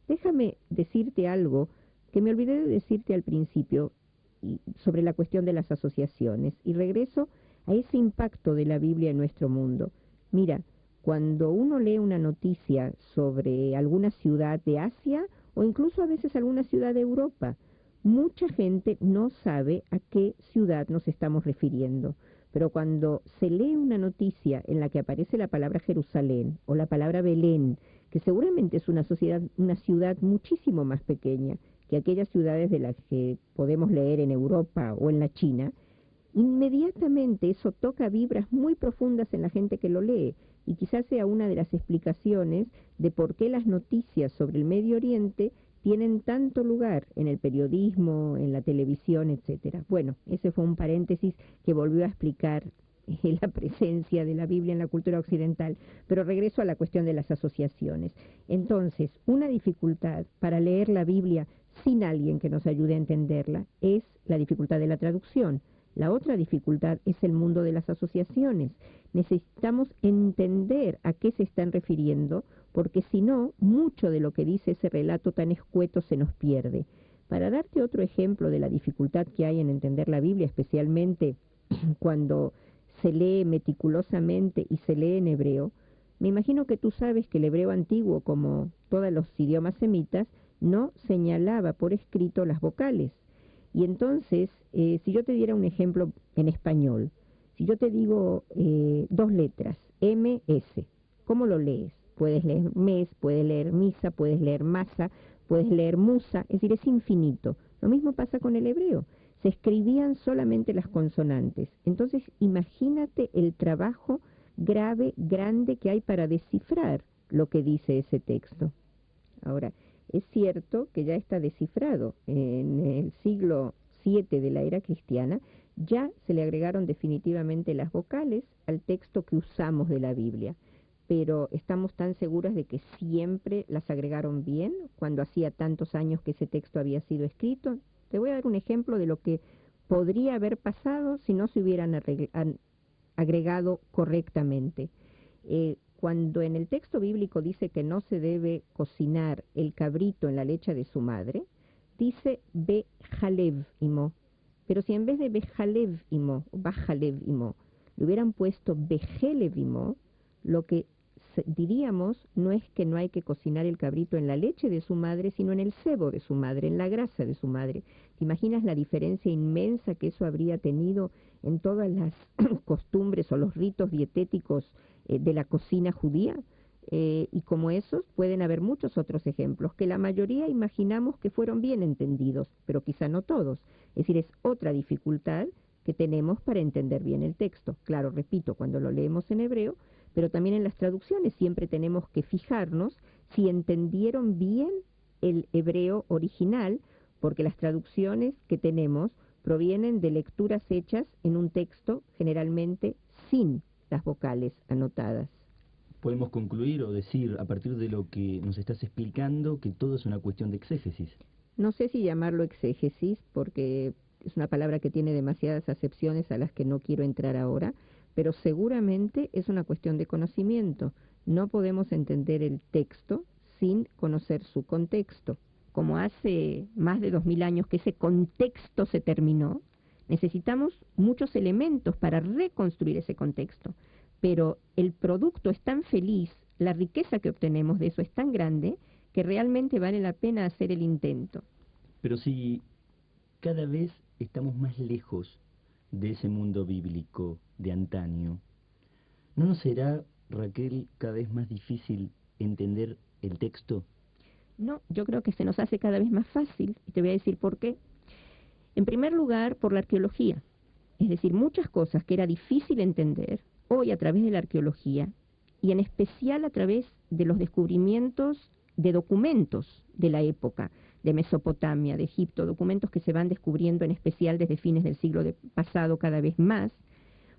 Déjame decirte algo que me olvidé de decirte al principio sobre la cuestión de las asociaciones, y regreso a ese impacto de la Biblia en nuestro mundo. Mira, cuando uno lee una noticia sobre alguna ciudad de Asia o incluso a veces alguna ciudad de Europa, mucha gente no sabe a qué ciudad nos estamos refiriendo. Pero cuando se lee una noticia en la que aparece la palabra Jerusalén o la palabra Belén, que seguramente es una ciudad muchísimo más pequeña que aquellas ciudades de las que podemos leer en Europa o en la China, inmediatamente eso toca vibras muy profundas en la gente que lo lee, y quizás sea una de las explicaciones de por qué las noticias sobre el Medio Oriente tienen tanto lugar en el periodismo, en la televisión, etcétera. Bueno, ese fue un paréntesis que volvió a explicar la presencia de la Biblia en la cultura occidental, pero regreso a la cuestión de las asociaciones. Entonces, una dificultad para leer la Biblia sin alguien que nos ayude a entenderla es la dificultad de la traducción. La otra dificultad es el mundo de las asociaciones. Necesitamos entender a qué se están refiriendo, porque si no, mucho de lo que dice ese relato tan escueto se nos pierde. Para darte otro ejemplo de la dificultad que hay en entender la Biblia, especialmente cuando se lee meticulosamente y se lee en hebreo, me imagino que tú sabes que el hebreo antiguo, como todos los idiomas semitas, no señalaba por escrito las vocales. Y entonces, si yo te diera un ejemplo en español, si yo te digo dos letras, M-S, ¿cómo lo lees? Puedes leer mes, puedes leer misa, puedes leer masa, puedes leer musa, es decir, es infinito. Lo mismo pasa con el hebreo. Se escribían solamente las consonantes. Entonces, imagínate el trabajo grave, grande que hay para descifrar lo que dice ese texto. Ahora, es cierto que ya está descifrado. En el siglo VII de la era cristiana ya se le agregaron definitivamente las vocales al texto que usamos de la Biblia, pero estamos tan seguras de que siempre las agregaron bien cuando hacía tantos años que ese texto había sido escrito. Te voy a dar un ejemplo de lo que podría haber pasado si no se hubieran agregado correctamente. Cuando en el texto bíblico dice que no se debe cocinar el cabrito en la leche de su madre, dice Bejalev imo. Pero si en vez de Bejalev imo, Bajalev imo, le hubieran puesto Bejelev imo, lo que diríamos no es que no hay que cocinar el cabrito en la leche de su madre, sino en el sebo de su madre, en la grasa de su madre. ¿Te imaginas la diferencia inmensa que eso habría tenido en todas las costumbres o los ritos dietéticos de la cocina judía? Y como esos pueden haber muchos otros ejemplos, que la mayoría imaginamos que fueron bien entendidos, pero quizá no todos. Es decir, es otra dificultad que tenemos para entender bien el texto. Claro, repito, cuando lo leemos en hebreo, pero también en las traducciones siempre tenemos que fijarnos si entendieron bien el hebreo original, porque las traducciones que tenemos provienen de lecturas hechas en un texto generalmente sin las vocales anotadas. Podemos concluir o decir, a partir de lo que nos estás explicando, que todo es una cuestión de exégesis. No sé si llamarlo exégesis, porque es una palabra que tiene demasiadas acepciones a las que no quiero entrar ahora, pero seguramente es una cuestión de conocimiento. No podemos entender el texto sin conocer su contexto. Como hace más de 2000 años que ese contexto se terminó, necesitamos muchos elementos para reconstruir ese contexto. Pero el producto es tan feliz, la riqueza que obtenemos de eso es tan grande, que realmente vale la pena hacer el intento. Pero si cada vez estamos más lejos de ese mundo bíblico de antaño, ¿no nos será, Raquel, cada vez más difícil entender el texto? No, yo creo que se nos hace cada vez más fácil, y te voy a decir por qué. En primer lugar, por la arqueología. Es decir, muchas cosas que era difícil entender, hoy a través de la arqueología, y en especial a través de los descubrimientos de documentos de la época, de Mesopotamia, de Egipto, documentos que se van descubriendo en especial desde fines del siglo pasado cada vez más,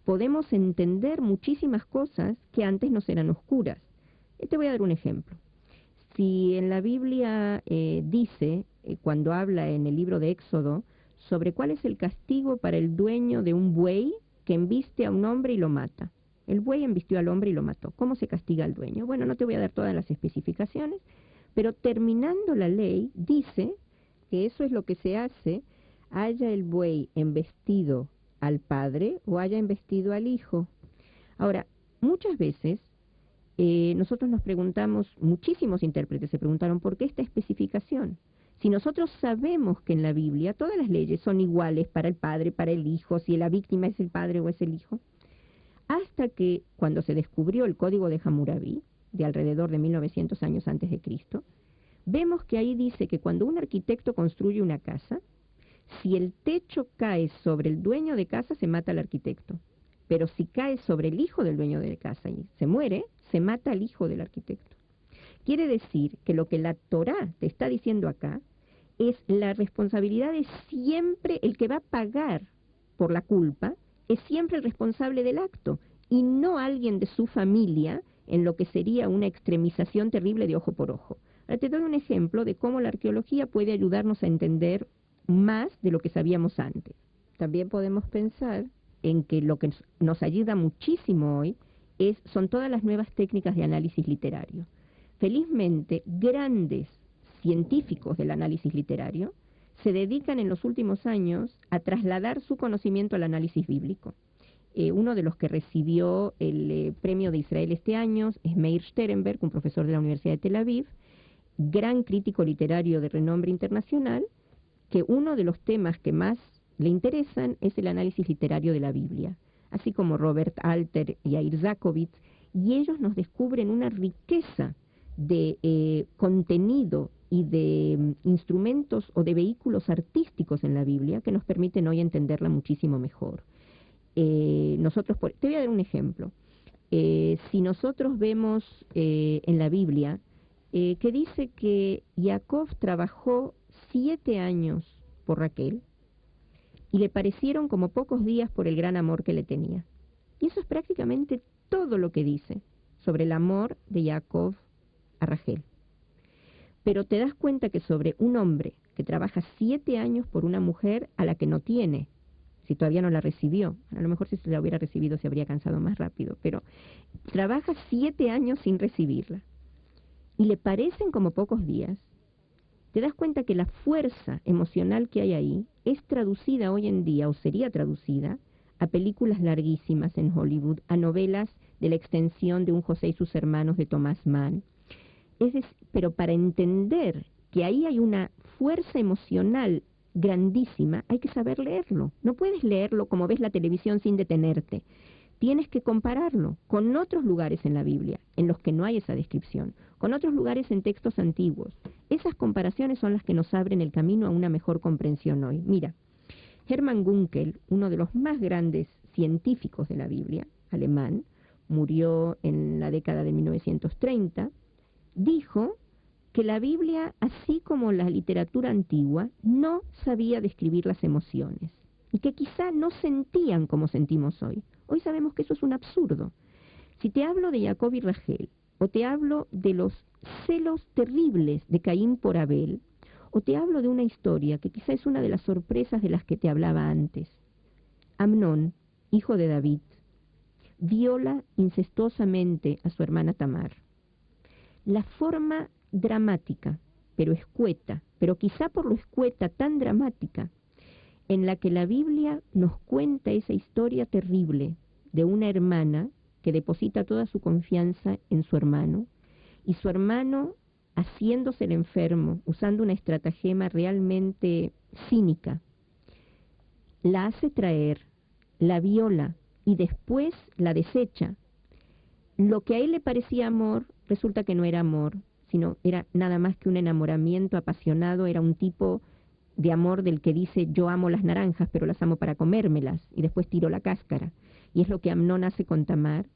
podemos entender muchísimas cosas que antes nos eran oscuras. Te voy a dar un ejemplo. Si en la Biblia dice, cuando habla en el libro de Éxodo, sobre cuál es el castigo para el dueño de un buey que embiste a un hombre y lo mata. El buey embistió al hombre y lo mató. ¿Cómo se castiga al dueño? Bueno, no te voy a dar todas las especificaciones, pero terminando la ley dice que eso es lo que se hace, haya el buey embestido al padre o haya embestido al hijo. Ahora, muchas veces nosotros nos preguntamos, muchísimos intérpretes se preguntaron, ¿por qué esta especificación? Si nosotros sabemos que en la Biblia todas las leyes son iguales para el padre, para el hijo, si la víctima es el padre o es el hijo, hasta que cuando se descubrió el Código de Hammurabi, de alrededor de 1900 años antes de Cristo, vemos que ahí dice que cuando un arquitecto construye una casa, si el techo cae sobre el dueño de casa, se mata al arquitecto. Pero si cae sobre el hijo del dueño de casa y se muere, se mata al hijo del arquitecto. Quiere decir que lo que la Torá te está diciendo acá es la responsabilidad de siempre, el que va a pagar por la culpa, es siempre el responsable del acto, y no alguien de su familia, en lo que sería una extremización terrible de ojo por ojo. Ahora te doy un ejemplo de cómo la arqueología puede ayudarnos a entender más de lo que sabíamos antes. También podemos pensar en que lo que nos ayuda muchísimo hoy son todas las nuevas técnicas de análisis literario. Felizmente, grandes científicos del análisis literario se dedican en los últimos años a trasladar su conocimiento al análisis bíblico. Uno de los que recibió el premio de Israel este año es Meir Sterenberg, un profesor de la Universidad de Tel Aviv, gran crítico literario de renombre internacional, que uno de los temas que más le interesan es el análisis literario de la Biblia, así como Robert Alter y Yair Zakovitz, y ellos nos descubren una riqueza de contenido y de instrumentos o de vehículos artísticos en la Biblia que nos permiten hoy entenderla muchísimo mejor. Te voy a dar un ejemplo. Si nosotros vemos en la Biblia que dice que Jacob trabajó 7 años por Raquel y le parecieron como pocos días por el gran amor que le tenía. Y eso es prácticamente todo lo que dice sobre el amor de Jacob a Rachel. Pero te das cuenta que sobre un hombre que trabaja 7 años por una mujer a la que no tiene, si todavía no la recibió, a lo mejor si se la hubiera recibido se habría cansado más rápido, pero trabaja 7 años sin recibirla y le parecen como pocos días, te das cuenta que la fuerza emocional que hay ahí es traducida hoy en día, o sería traducida, a películas larguísimas en Hollywood, a novelas de la extensión de Un José y sus hermanos de Thomas Mann. Pero para entender que ahí hay una fuerza emocional grandísima, hay que saber leerlo. No puedes leerlo como ves la televisión sin detenerte. Tienes que compararlo con otros lugares en la Biblia, en los que no hay esa descripción, con otros lugares en textos antiguos. Esas comparaciones son las que nos abren el camino a una mejor comprensión hoy. Mira, Hermann Gunkel, uno de los más grandes científicos de la Biblia, alemán, murió en la década de 1930, dijo que la Biblia, así como la literatura antigua, no sabía describir las emociones y que quizá no sentían como sentimos hoy. Hoy sabemos que eso es un absurdo. Si te hablo de Jacob y Rachel, o te hablo de los celos terribles de Caín por Abel, o te hablo de una historia que quizá es una de las sorpresas de las que te hablaba antes. Amnón, hijo de David, viola incestuosamente a su hermana Tamar. La forma dramática, pero escueta, pero quizá por lo escueta tan dramática, en la que la Biblia nos cuenta esa historia terrible de una hermana que deposita toda su confianza en su hermano, y su hermano, haciéndose el enfermo, usando una estratagema realmente cínica, la hace traer, la viola y después la desecha. Lo que a él le parecía amor, resulta que no era amor, sino era nada más que un enamoramiento apasionado, era un tipo de amor del que dice yo amo las naranjas, pero las amo para comérmelas, y después tiro la cáscara. Y es lo que Amnón hace con Tamar,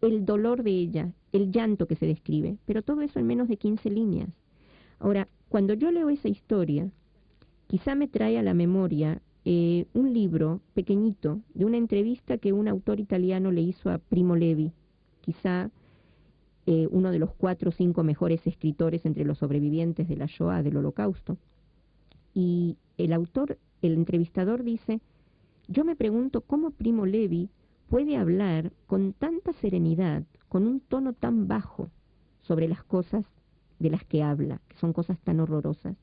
el dolor de ella, el llanto que se describe, pero todo eso en menos de 15 líneas. Ahora, cuando yo leo esa historia, quizá me trae a la memoria un libro pequeñito de una entrevista que un autor italiano le hizo a Primo Levi, quizá uno de los 4 o 5 mejores escritores entre los sobrevivientes de la Shoah, del Holocausto. Y el entrevistador dice: yo me pregunto cómo Primo Levi puede hablar con tanta serenidad, con un tono tan bajo, sobre las cosas de las que habla, que son cosas tan horrorosas.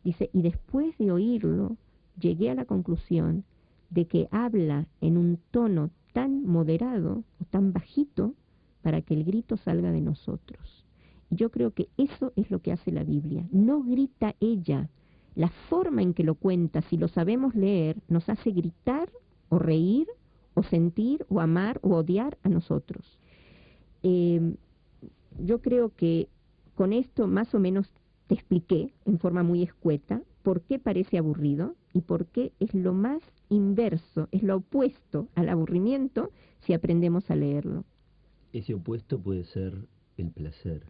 Dice, y después de oírlo, llegué a la conclusión de que habla en un tono tan moderado o tan bajito para que el grito salga de nosotros. Y yo creo que eso es lo que hace la Biblia. No grita ella. La forma en que lo cuenta, si lo sabemos leer, nos hace gritar o reír o sentir o amar o odiar a nosotros. Yo creo que con esto más o menos te expliqué en forma muy escueta por qué parece aburrido y por qué es lo más inverso, es lo opuesto al aburrimiento si aprendemos a leerlo. Ese opuesto puede ser el placer.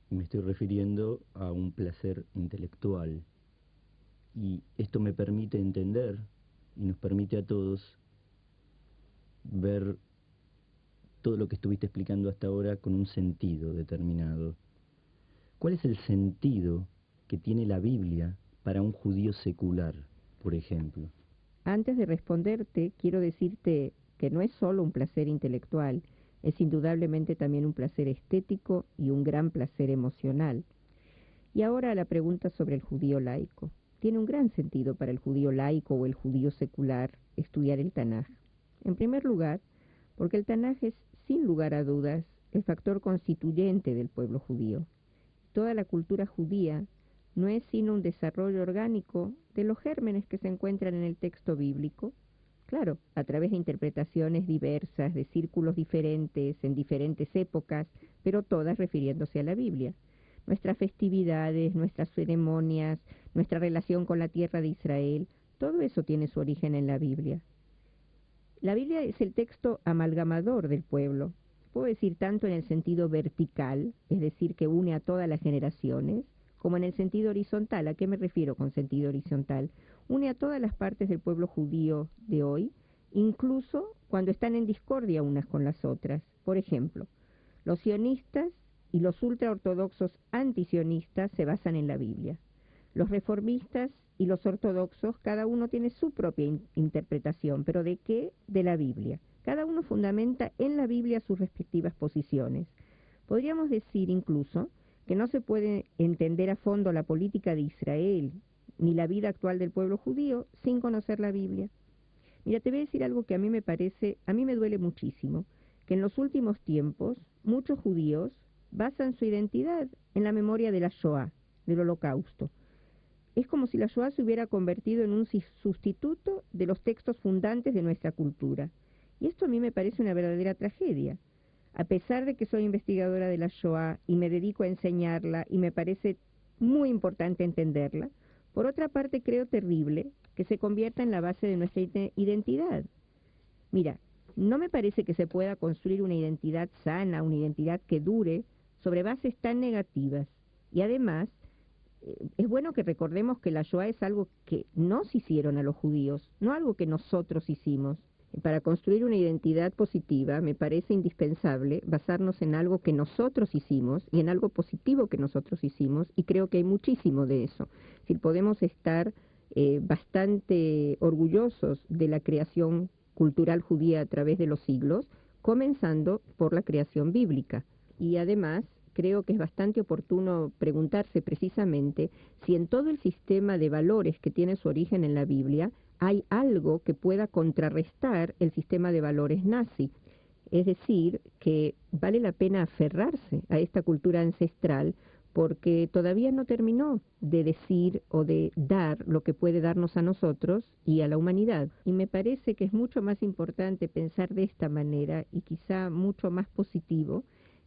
Me estoy refiriendo a un placer intelectual. Y esto me permite entender y nos permite a todos ver todo lo que estuviste explicando hasta ahora con un sentido determinado. ¿Cuál es el sentido que tiene la Biblia para un judío secular, por ejemplo? Antes de responderte, quiero decirte que no es solo un placer intelectual, es indudablemente también un placer estético y un gran placer emocional. Y ahora la pregunta sobre el judío laico. Tiene un gran sentido para el judío laico o el judío secular estudiar el Tanaj. En primer lugar, porque el Tanaj es, sin lugar a dudas, el factor constituyente del pueblo judío. Toda la cultura judía no es sino un desarrollo orgánico de los gérmenes que se encuentran en el texto bíblico, claro, a través de interpretaciones diversas, de círculos diferentes, en diferentes épocas, pero todas refiriéndose a la Biblia. Nuestras festividades, nuestras ceremonias, nuestra relación con la tierra de Israel, todo eso tiene su origen en la Biblia. La Biblia es el texto amalgamador del pueblo, puedo decir tanto en el sentido vertical, es decir, que une a todas las generaciones, como en el sentido horizontal. ¿A qué me refiero con sentido horizontal? Une a todas las partes del pueblo judío de hoy, incluso cuando están en discordia unas con las otras. Por ejemplo, los sionistas y los ultraortodoxos antisionistas se basan en la Biblia. Los reformistas y los ortodoxos, cada uno tiene su propia interpretación, pero ¿de qué? De la Biblia. Cada uno fundamenta en la Biblia sus respectivas posiciones. Podríamos decir incluso que no se puede entender a fondo la política de Israel ni la vida actual del pueblo judío sin conocer la Biblia. Mira, te voy a decir algo que a mí me duele muchísimo, que en los últimos tiempos muchos judíos basan su identidad en la memoria de la Shoah, del Holocausto. Es como si la Shoah se hubiera convertido en un sustituto de los textos fundantes de nuestra cultura. Y esto a mí me parece una verdadera tragedia. A pesar de que soy investigadora de la Shoah y me dedico a enseñarla y me parece muy importante entenderla, por otra parte creo terrible que se convierta en la base de nuestra identidad. Mira, no me parece que se pueda construir una identidad sana, una identidad que dure, sobre bases tan negativas. Y además, es bueno que recordemos que la Shoah es algo que nos hicieron a los judíos, no algo que nosotros hicimos. Para construir una identidad positiva me parece indispensable basarnos en algo que nosotros hicimos y en algo positivo que nosotros hicimos, y creo que hay muchísimo de eso. Si podemos estar bastante orgullosos de la creación cultural judía a través de los siglos, comenzando por la creación bíblica. Y además creo que es bastante oportuno preguntarse precisamente si en todo el sistema de valores que tiene su origen en la Biblia hay algo que pueda contrarrestar el sistema de valores nazi. Es decir, que vale la pena aferrarse a esta cultura ancestral porque todavía no terminó de decir o de dar lo que puede darnos a nosotros y a la humanidad. Y me parece que es mucho más importante pensar de esta manera y quizá mucho más positivo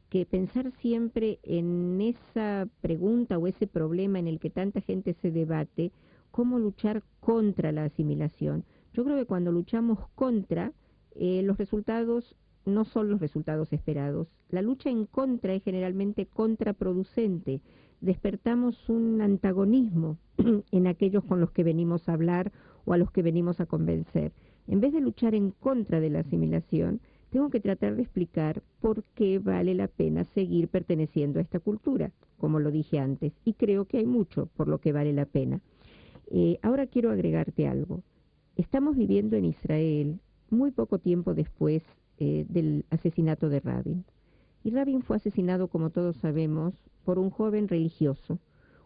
que pensar siempre en esa pregunta o ese problema en el que tanta gente se debate, cómo luchar contra la asimilación. Yo creo que cuando luchamos contra, los resultados no son los resultados esperados. La lucha en contra es generalmente contraproducente. Despertamos un antagonismo en aquellos con los que venimos a hablar o a los que venimos a convencer. En vez de luchar en contra de la asimilación, tengo que tratar de explicar por qué vale la pena seguir perteneciendo a esta cultura, como lo dije antes, y creo que hay mucho por lo que vale la pena. Ahora quiero agregarte algo. Estamos viviendo en Israel muy poco tiempo después del asesinato de Rabin. Y Rabin fue asesinado, como todos sabemos, por un joven religioso,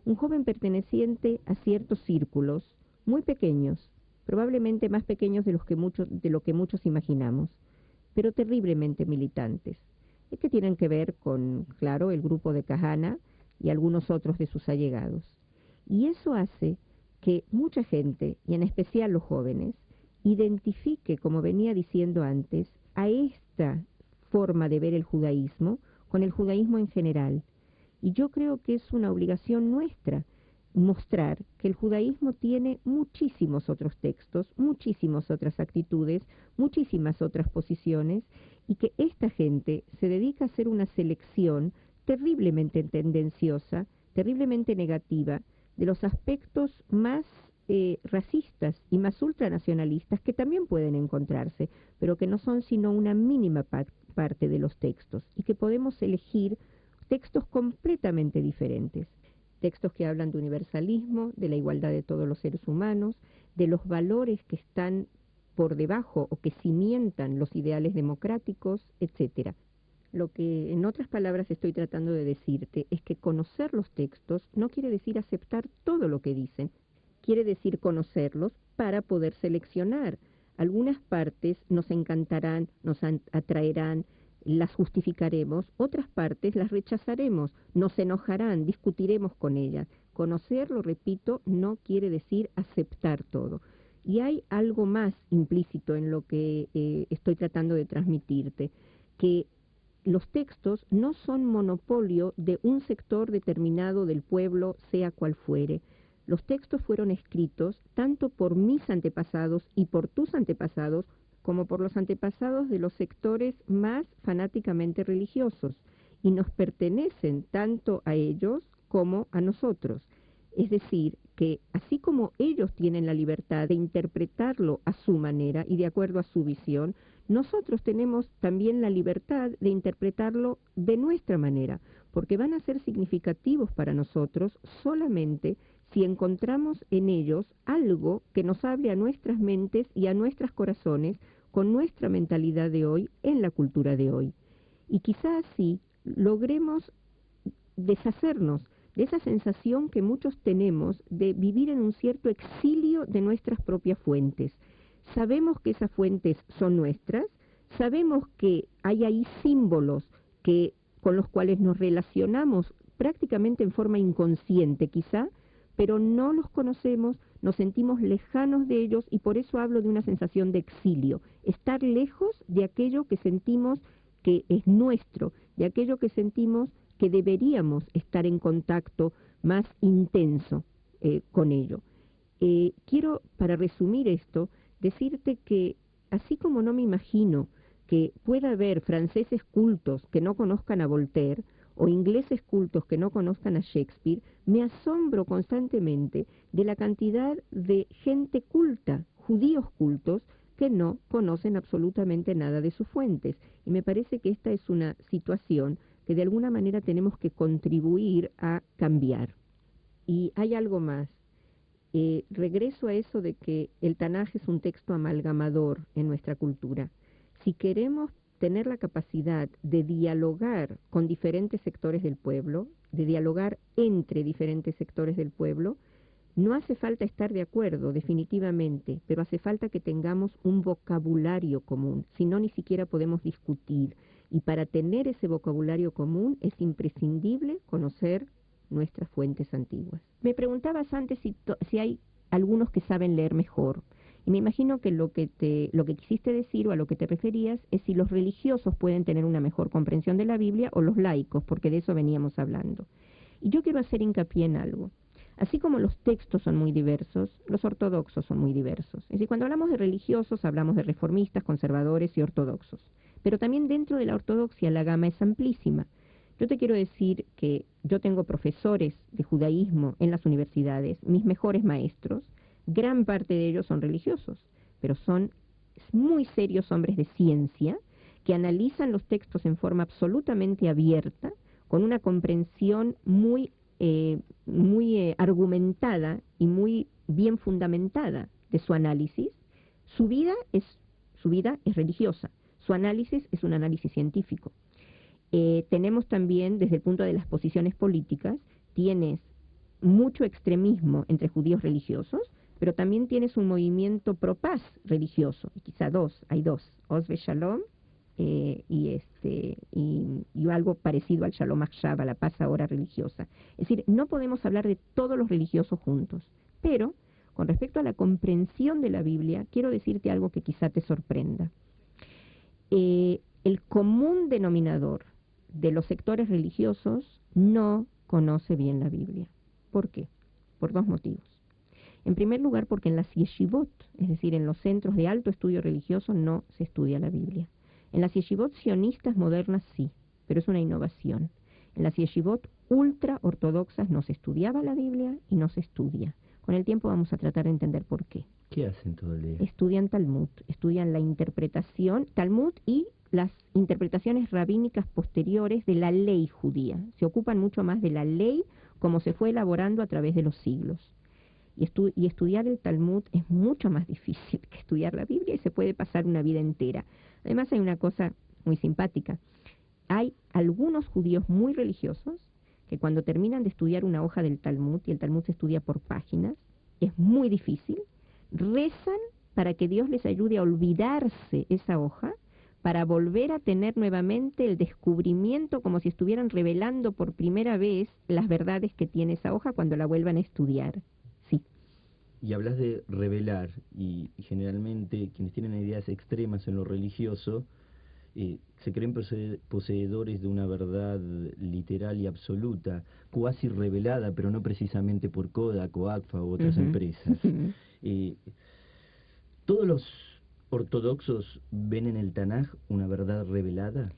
un joven perteneciente a ciertos círculos muy pequeños, probablemente más pequeños de lo que muchos imaginamos, pero terriblemente militantes, y que tienen que ver con, claro, el grupo de Kahana y algunos otros de sus allegados. Y eso hace que mucha gente, y en especial los jóvenes, identifique, como venía diciendo antes, a esta forma de ver el judaísmo con el judaísmo en general. Y yo creo que es una obligación nuestra mostrar que el judaísmo tiene muchísimos otros textos, muchísimas otras actitudes, muchísimas otras posiciones, y que esta gente se dedica a hacer una selección terriblemente tendenciosa, terriblemente negativa, de los aspectos más racistas y más ultranacionalistas que también pueden encontrarse, pero que no son sino una mínima parte de los textos, y que podemos elegir textos completamente diferentes. Textos que hablan de universalismo, de la igualdad de todos los seres humanos, de los valores que están por debajo o que cimientan los ideales democráticos, etc. Lo que, en otras palabras, estoy tratando de decirte es que conocer los textos no quiere decir aceptar todo lo que dicen, quiere decir conocerlos para poder seleccionar. Algunas partes nos encantarán, nos atraerán, las justificaremos, otras partes las rechazaremos, nos enojarán, discutiremos con ellas. Conocerlo, repito, no quiere decir aceptar todo. Y hay algo más implícito en lo que estoy tratando de transmitirte, que los textos no son monopolio de un sector determinado del pueblo, sea cual fuere. Los textos fueron escritos tanto por mis antepasados y por tus antepasados, como por los antepasados de los sectores más fanáticamente religiosos, y nos pertenecen tanto a ellos como a nosotros. Es decir, que así como ellos tienen la libertad de interpretarlo a su manera y de acuerdo a su visión, nosotros tenemos también la libertad de interpretarlo de nuestra manera, porque van a ser significativos para nosotros solamente si encontramos en ellos algo que nos hable a nuestras mentes y a nuestros corazones con nuestra mentalidad de hoy en la cultura de hoy. Y quizás así logremos deshacernos de esa sensación que muchos tenemos de vivir en un cierto exilio de nuestras propias fuentes. Sabemos que esas fuentes son nuestras, sabemos que hay ahí símbolos con los cuales nos relacionamos prácticamente en forma inconsciente quizá, pero no los conocemos, nos sentimos lejanos de ellos, y por eso hablo de una sensación de exilio, estar lejos de aquello que sentimos que es nuestro, de aquello que sentimos que deberíamos estar en contacto más intenso con ello. Quiero, para resumir esto, decirte que así como no me imagino que pueda haber franceses cultos que no conozcan a Voltaire, o ingleses cultos que no conozcan a Shakespeare, me asombro constantemente de la cantidad de gente culta, judíos cultos, que no conocen absolutamente nada de sus fuentes. Y me parece que esta es una situación que de alguna manera tenemos que contribuir a cambiar. Y hay algo más. Regreso a eso de que el Tanaj es un texto amalgamador en nuestra cultura. Si queremos tener la capacidad de dialogar con diferentes sectores del pueblo, de dialogar entre diferentes sectores del pueblo, no hace falta estar de acuerdo, definitivamente, pero hace falta que tengamos un vocabulario común, si no, ni siquiera podemos discutir. Y para tener ese vocabulario común es imprescindible conocer nuestras fuentes antiguas. Me preguntabas antes si hay algunos que saben leer mejor. Y me imagino que lo que quisiste decir o a lo que te referías es si los religiosos pueden tener una mejor comprensión de la Biblia o los laicos, porque de eso veníamos hablando. Y yo quiero hacer hincapié en algo. Así como los textos son muy diversos, los ortodoxos son muy diversos. Es decir, cuando hablamos de religiosos hablamos de reformistas, conservadores y ortodoxos. Pero también dentro de la ortodoxia la gama es amplísima. Yo te quiero decir que yo tengo profesores de judaísmo en las universidades, mis mejores maestros, Gran parte de ellos son religiosos, pero son muy serios hombres de ciencia que analizan los textos en forma absolutamente abierta, con una comprensión muy argumentada y muy bien fundamentada de su análisis. Su vida es religiosa, su análisis es un análisis científico. Tenemos también, desde el punto de las posiciones políticas, tienes mucho extremismo entre judíos religiosos, pero también tienes un movimiento pro paz religioso, quizá hay dos, Oz ve Shalom, y algo parecido al Shalom Achshav, a la paz ahora religiosa. Es decir, no podemos hablar de todos los religiosos juntos, pero con respecto a la comprensión de la Biblia, quiero decirte algo que quizá te sorprenda. El común denominador de los sectores religiosos no conoce bien la Biblia. ¿Por qué? Por dos motivos. En primer lugar, porque en las yeshivot, es decir, en los centros de alto estudio religioso, no se estudia la Biblia. En las yeshivot sionistas modernas sí, pero es una innovación. En las yeshivot ultra ortodoxas no se estudiaba la Biblia y no se estudia. Con el tiempo vamos a tratar de entender por qué. ¿Qué hacen todo el día? Estudian Talmud, estudian la interpretación, Talmud y las interpretaciones rabínicas posteriores de la ley judía. Se ocupan mucho más de la ley como se fue elaborando a través de los siglos. Y estudiar el Talmud es mucho más difícil que estudiar la Biblia y se puede pasar una vida entera. Además hay una cosa muy simpática. Hay algunos judíos muy religiosos que cuando terminan de estudiar una hoja del Talmud, y el Talmud se estudia por páginas, es muy difícil, rezan para que Dios les ayude a olvidarse esa hoja, para volver a tener nuevamente el descubrimiento como si estuvieran revelando por primera vez las verdades que tiene esa hoja cuando la vuelvan a estudiar. Sí. Y hablas de revelar, y generalmente quienes tienen ideas extremas en lo religioso se creen poseedores de una verdad literal y absoluta, cuasi revelada, pero no precisamente por Kodak o ACFA u otras empresas. ¿Todos los ortodoxos ven en el Tanaj una verdad revelada?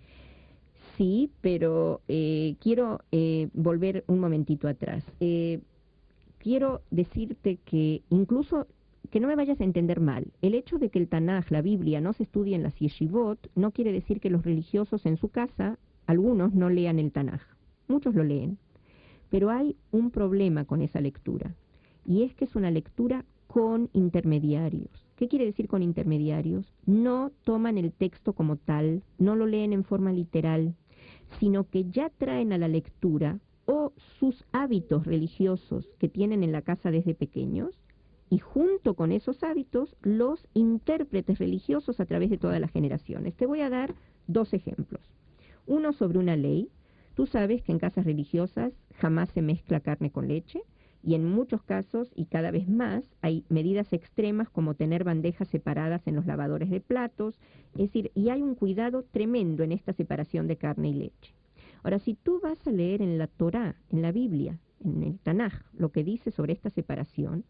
Sí, pero quiero volver un momentito atrás. Quiero decirte que incluso, que no me vayas a entender mal, el hecho de que el Tanaj, la Biblia, no se estudie en las yeshivot, no quiere decir que los religiosos en su casa, algunos no lean el Tanaj. Muchos lo leen. Pero hay un problema con esa lectura, y es que es una lectura con intermediarios. ¿Qué quiere decir con intermediarios? No toman el texto como tal, no lo leen en forma literal, sino que ya traen a la lectura o sus hábitos religiosos que tienen en la casa desde pequeños, y junto con esos hábitos, los intérpretes religiosos a través de todas las generaciones. Te voy a dar dos ejemplos. Uno sobre una ley. Tú sabes que en casas religiosas jamás se mezcla carne con leche, y en muchos casos, y cada vez más, hay medidas extremas como tener bandejas separadas en los lavadores de platos, es decir, y hay un cuidado tremendo en esta separación de carne y leche. Ahora, si tú vas a leer en la Torá, en la Biblia, en el Tanaj, lo que dice sobre esta separación,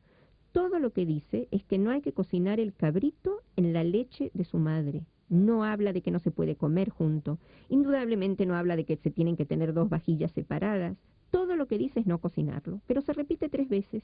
todo lo que dice es que no hay que cocinar el cabrito en la leche de su madre. No habla de que no se puede comer junto. Indudablemente no habla de que se tienen que tener dos vajillas separadas. Todo lo que dice es no cocinarlo, pero se repite 3 veces.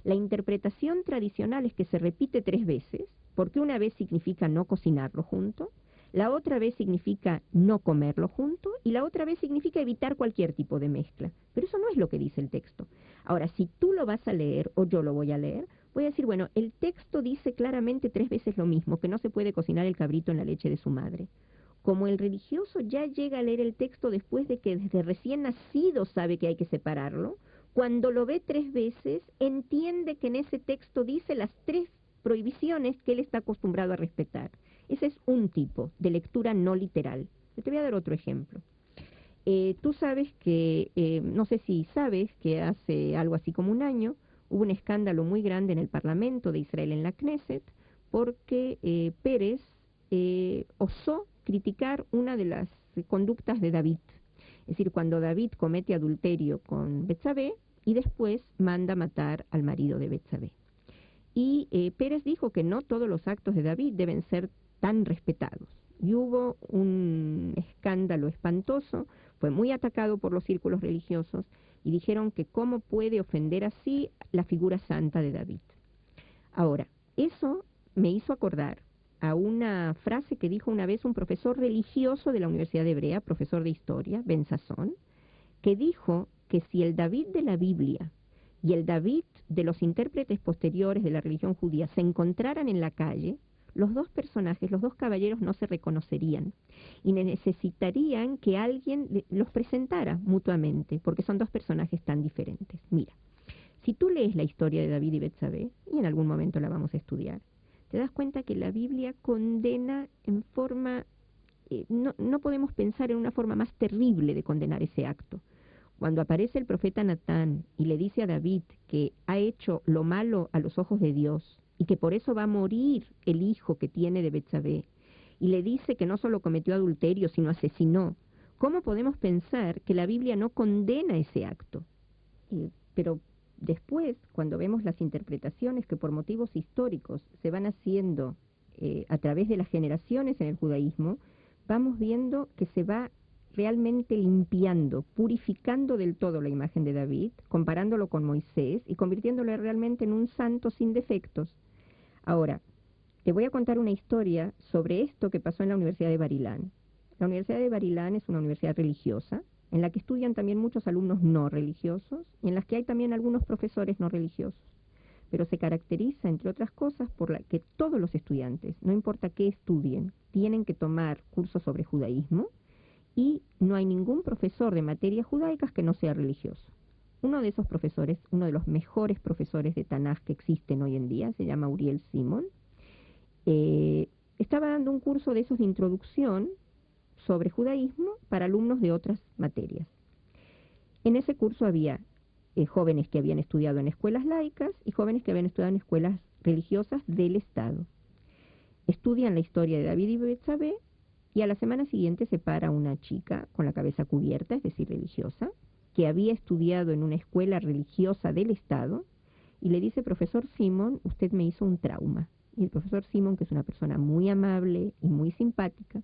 La interpretación tradicional es que se repite 3 veces, porque una vez significa no cocinarlo junto, la otra vez significa no comerlo junto, y la otra vez significa evitar cualquier tipo de mezcla. Pero eso no es lo que dice el texto. Ahora, si tú lo vas a leer, o yo lo voy a leer, voy a decir, bueno, el texto dice claramente 3 veces lo mismo, que no se puede cocinar el cabrito en la leche de su madre. Como el religioso ya llega a leer el texto después de que desde recién nacido sabe que hay que separarlo, cuando lo ve 3 veces, entiende que en ese texto dice las 3 prohibiciones que él está acostumbrado a respetar. Ese es un tipo de lectura no literal. Yo te voy a dar otro ejemplo. Tú sabes que, no sé si sabes que hace algo así como un año, hubo un escándalo muy grande en el Parlamento de Israel, en la Knesset, porque Pérez osó criticar una de las conductas de David. Es decir, cuando David comete adulterio con Betsabé y después manda matar al marido de Betsabé. Y Pérez dijo que no todos los actos de David deben ser tan respetados. Y hubo un escándalo espantoso, fue muy atacado por los círculos religiosos, y dijeron que cómo puede ofender así la figura santa de David. Ahora, eso me hizo acordar a una frase que dijo una vez un profesor religioso de la Universidad de Hebrea, profesor de historia, Ben Sasson, que dijo que si el David de la Biblia y el David de los intérpretes posteriores de la religión judía se encontraran en la calle, los dos personajes, los dos caballeros no se reconocerían y necesitarían que alguien los presentara mutuamente, porque son dos personajes tan diferentes. Mira, si tú lees la historia de David y Betsabé, y en algún momento la vamos a estudiar, te das cuenta que la Biblia condena en forma, no podemos pensar en una forma más terrible de condenar ese acto. Cuando aparece el profeta Natán y le dice a David que ha hecho lo malo a los ojos de Dios y que por eso va a morir el hijo que tiene de Betsabé, y le dice que no solo cometió adulterio, sino asesinó, ¿cómo podemos pensar que la Biblia no condena ese acto? Pero después, cuando vemos las interpretaciones que por motivos históricos se van haciendo a través de las generaciones en el judaísmo, vamos viendo que se va realmente limpiando, purificando del todo la imagen de David, comparándolo con Moisés y convirtiéndolo realmente en un santo sin defectos. Ahora, te voy a contar una historia sobre esto que pasó en la Universidad de Barilán. La Universidad de Barilán es una universidad religiosa, en la que estudian también muchos alumnos no religiosos y en las que hay también algunos profesores no religiosos. Pero se caracteriza, entre otras cosas, por la que todos los estudiantes, no importa qué estudien, tienen que tomar cursos sobre judaísmo y no hay ningún profesor de materias judaicas que no sea religioso. Uno de esos profesores, uno de los mejores profesores de Tanaj que existen hoy en día, se llama Uriel Simon, estaba dando un curso de esos de introducción sobre judaísmo para alumnos de otras materias. En ese curso había jóvenes que habían estudiado en escuelas laicas y jóvenes que habían estudiado en escuelas religiosas del Estado. Estudian la historia de David y Betsabé y a la semana siguiente se para una chica con la cabeza cubierta, es decir, religiosa, que había estudiado en una escuela religiosa del Estado y le dice: profesor Simon, usted me hizo un trauma. Y el profesor Simon, que es una persona muy amable y muy simpática,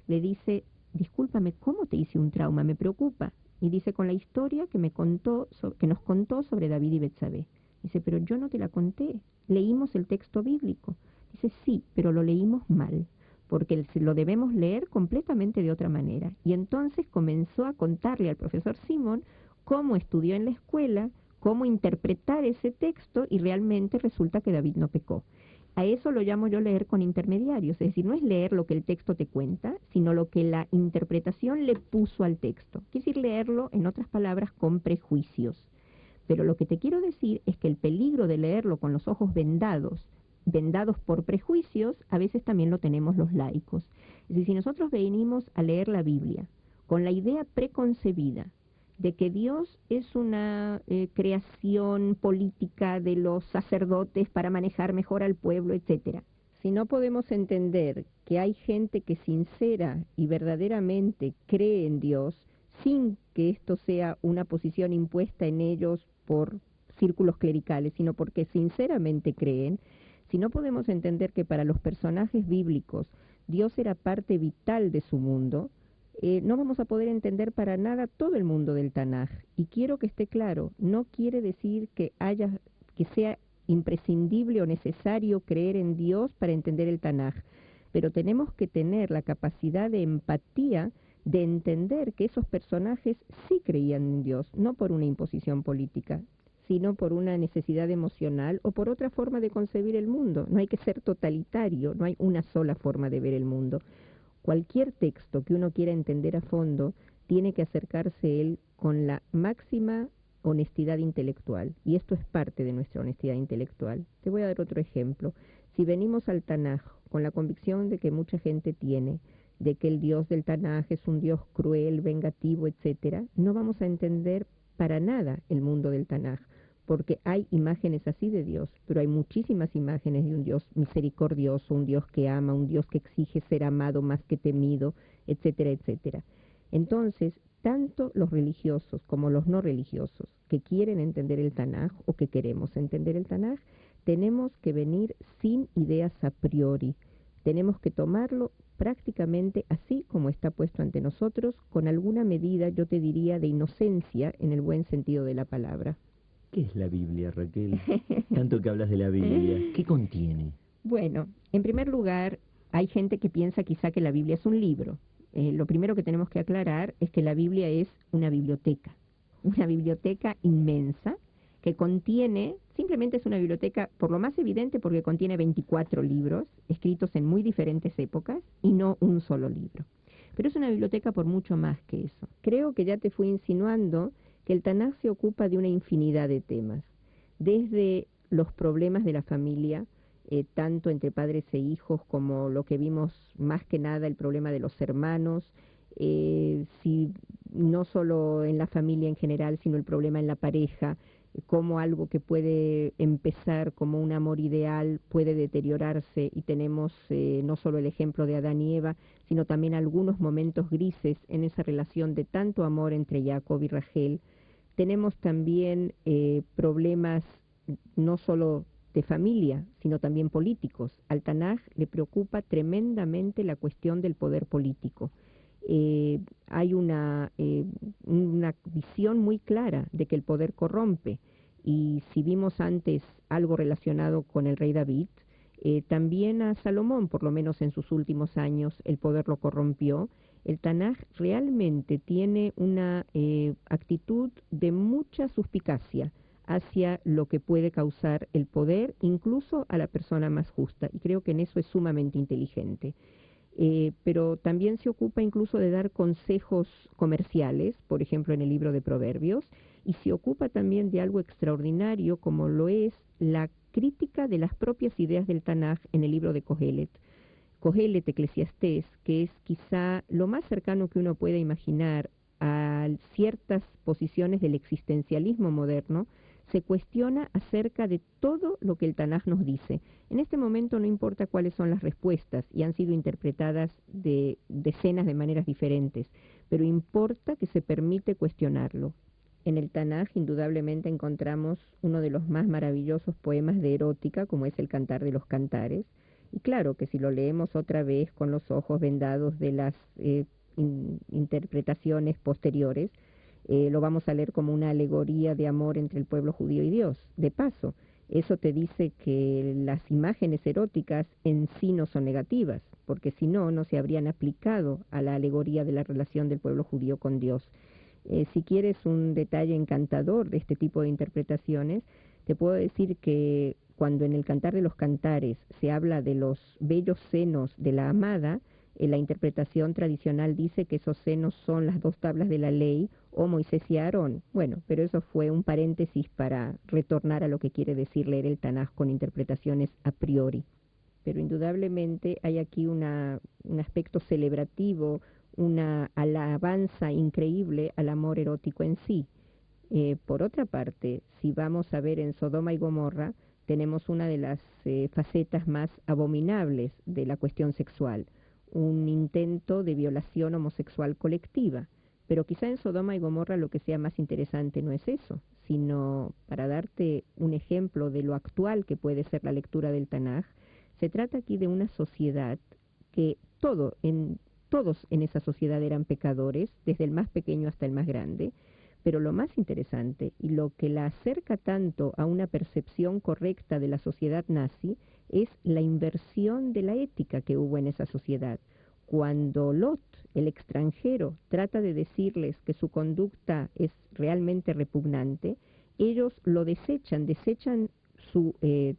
le dice: discúlpame, ¿cómo te hice un trauma? Me preocupa. Y dice: con la historia que nos contó sobre David y Betsabé. Dice: pero yo no te la conté, leímos el texto bíblico. Dice: sí, pero lo leímos mal, porque lo debemos leer completamente de otra manera. Y entonces comenzó a contarle al profesor Simon cómo estudió en la escuela, cómo interpretar ese texto, y realmente resulta que David no pecó. A eso lo llamo yo leer con intermediarios, es decir, no es leer lo que el texto te cuenta, sino lo que la interpretación le puso al texto. Quiere decir leerlo, en otras palabras, con prejuicios. Pero lo que te quiero decir es que el peligro de leerlo con los ojos vendados por prejuicios, a veces también lo tenemos los laicos. Es decir, si nosotros venimos a leer la Biblia con la idea preconcebida de que Dios es una creación política de los sacerdotes para manejar mejor al pueblo, etcétera. Si no podemos entender que hay gente que sincera y verdaderamente cree en Dios, sin que esto sea una posición impuesta en ellos por círculos clericales, sino porque sinceramente creen, si no podemos entender que para los personajes bíblicos Dios era parte vital de su mundo, no vamos a poder entender para nada todo el mundo del Tanaj. Y quiero que esté claro, no quiere decir que sea imprescindible o necesario creer en Dios para entender el Tanaj, pero tenemos que tener la capacidad de empatía de entender que esos personajes sí creían en Dios, no por una imposición política, sino por una necesidad emocional o por otra forma de concebir el mundo. No hay que ser totalitario, no hay una sola forma de ver el mundo. Cualquier texto que uno quiera entender a fondo, tiene que acercarse él con la máxima honestidad intelectual, y esto es parte de nuestra honestidad intelectual. Te voy a dar otro ejemplo. Si venimos al Tanaj con la convicción de que mucha gente tiene, de que el Dios del Tanaj es un Dios cruel, vengativo, etcétera, no vamos a entender para nada el mundo del Tanaj, porque hay imágenes así de Dios, pero hay muchísimas imágenes de un Dios misericordioso, un Dios que ama, un Dios que exige ser amado más que temido, etcétera, etcétera. Entonces, tanto los religiosos como los no religiosos que quieren entender el Tanaj o que queremos entender el Tanaj, tenemos que venir sin ideas a priori, tenemos que tomarlo prácticamente así como está puesto ante nosotros, con alguna medida, yo te diría, de inocencia en el buen sentido de la palabra. ¿Qué es la Biblia, Raquel? Tanto que hablas de la Biblia, ¿qué contiene? Bueno, en primer lugar, hay gente que piensa quizá que la Biblia es un libro. Lo primero que tenemos que aclarar es que la Biblia es una biblioteca inmensa que contiene, simplemente es una biblioteca por lo más evidente porque contiene 24 libros escritos en muy diferentes épocas y no un solo libro. Pero es una biblioteca por mucho más que eso. Creo que ya te fui insinuando que el Tanaj se ocupa de una infinidad de temas, desde los problemas de la familia, tanto entre padres e hijos, como lo que vimos más que nada, el problema de los hermanos, si no solo en la familia en general, sino el problema en la pareja, cómo algo que puede empezar como un amor ideal puede deteriorarse, y tenemos no solo el ejemplo de Adán y Eva, sino también algunos momentos grises en esa relación de tanto amor entre Jacob y Rachel. Tenemos también problemas no solo de familia, sino también políticos. Al Tanaj le preocupa tremendamente la cuestión del poder político. Hay una visión muy clara de que el poder corrompe, y si vimos antes algo relacionado con el rey David, también a Salomón, por lo menos en sus últimos años, el poder lo corrompió. El Tanaj realmente tiene una actitud de mucha suspicacia hacia lo que puede causar el poder, incluso a la persona más justa, y creo que en eso es sumamente inteligente. Pero también se ocupa incluso de dar consejos comerciales, por ejemplo en el libro de Proverbios, y se ocupa también de algo extraordinario como lo es la crítica de las propias ideas del Tanaj en el libro de Kohelet. Kohelet, Eclesiastés, que es quizá lo más cercano que uno puede imaginar a ciertas posiciones del existencialismo moderno, se cuestiona acerca de todo lo que el Tanaj nos dice. En este momento no importa cuáles son las respuestas, y han sido interpretadas de decenas de maneras diferentes, pero importa que se permite cuestionarlo. En el Tanaj indudablemente encontramos uno de los más maravillosos poemas de erótica, como es el Cantar de los Cantares, y claro que si lo leemos otra vez con los ojos vendados de las interpretaciones posteriores, lo vamos a leer como una alegoría de amor entre el pueblo judío y Dios. De paso, eso te dice que las imágenes eróticas en sí no son negativas, porque si no, no se habrían aplicado a la alegoría de la relación del pueblo judío con Dios. Si quieres un detalle encantador de este tipo de interpretaciones, te puedo decir que cuando en el Cantar de los Cantares se habla de los bellos senos de la amada, la interpretación tradicional dice que esos senos son las 2 tablas de la ley, o Moisés y Aarón. Bueno, pero eso fue un paréntesis para retornar a lo que quiere decir leer el Tanaj con interpretaciones a priori. Pero indudablemente hay aquí un aspecto celebrativo, una alabanza increíble al amor erótico en sí. Por otra parte, si vamos a ver en Sodoma y Gomorra, tenemos una de las facetas más abominables de la cuestión sexual, un intento de violación homosexual colectiva. Pero quizá en Sodoma y Gomorra lo que sea más interesante no es eso, sino, para darte un ejemplo de lo actual que puede ser la lectura del Tanaj, se trata aquí de una sociedad que todos en esa sociedad eran pecadores, desde el más pequeño hasta el más grande, pero lo más interesante y lo que la acerca tanto a una percepción correcta de la sociedad nazi es la inversión de la ética que hubo en esa sociedad. Cuando Lot, el extranjero, trata de decirles que su conducta es realmente repugnante, ellos lo desechan su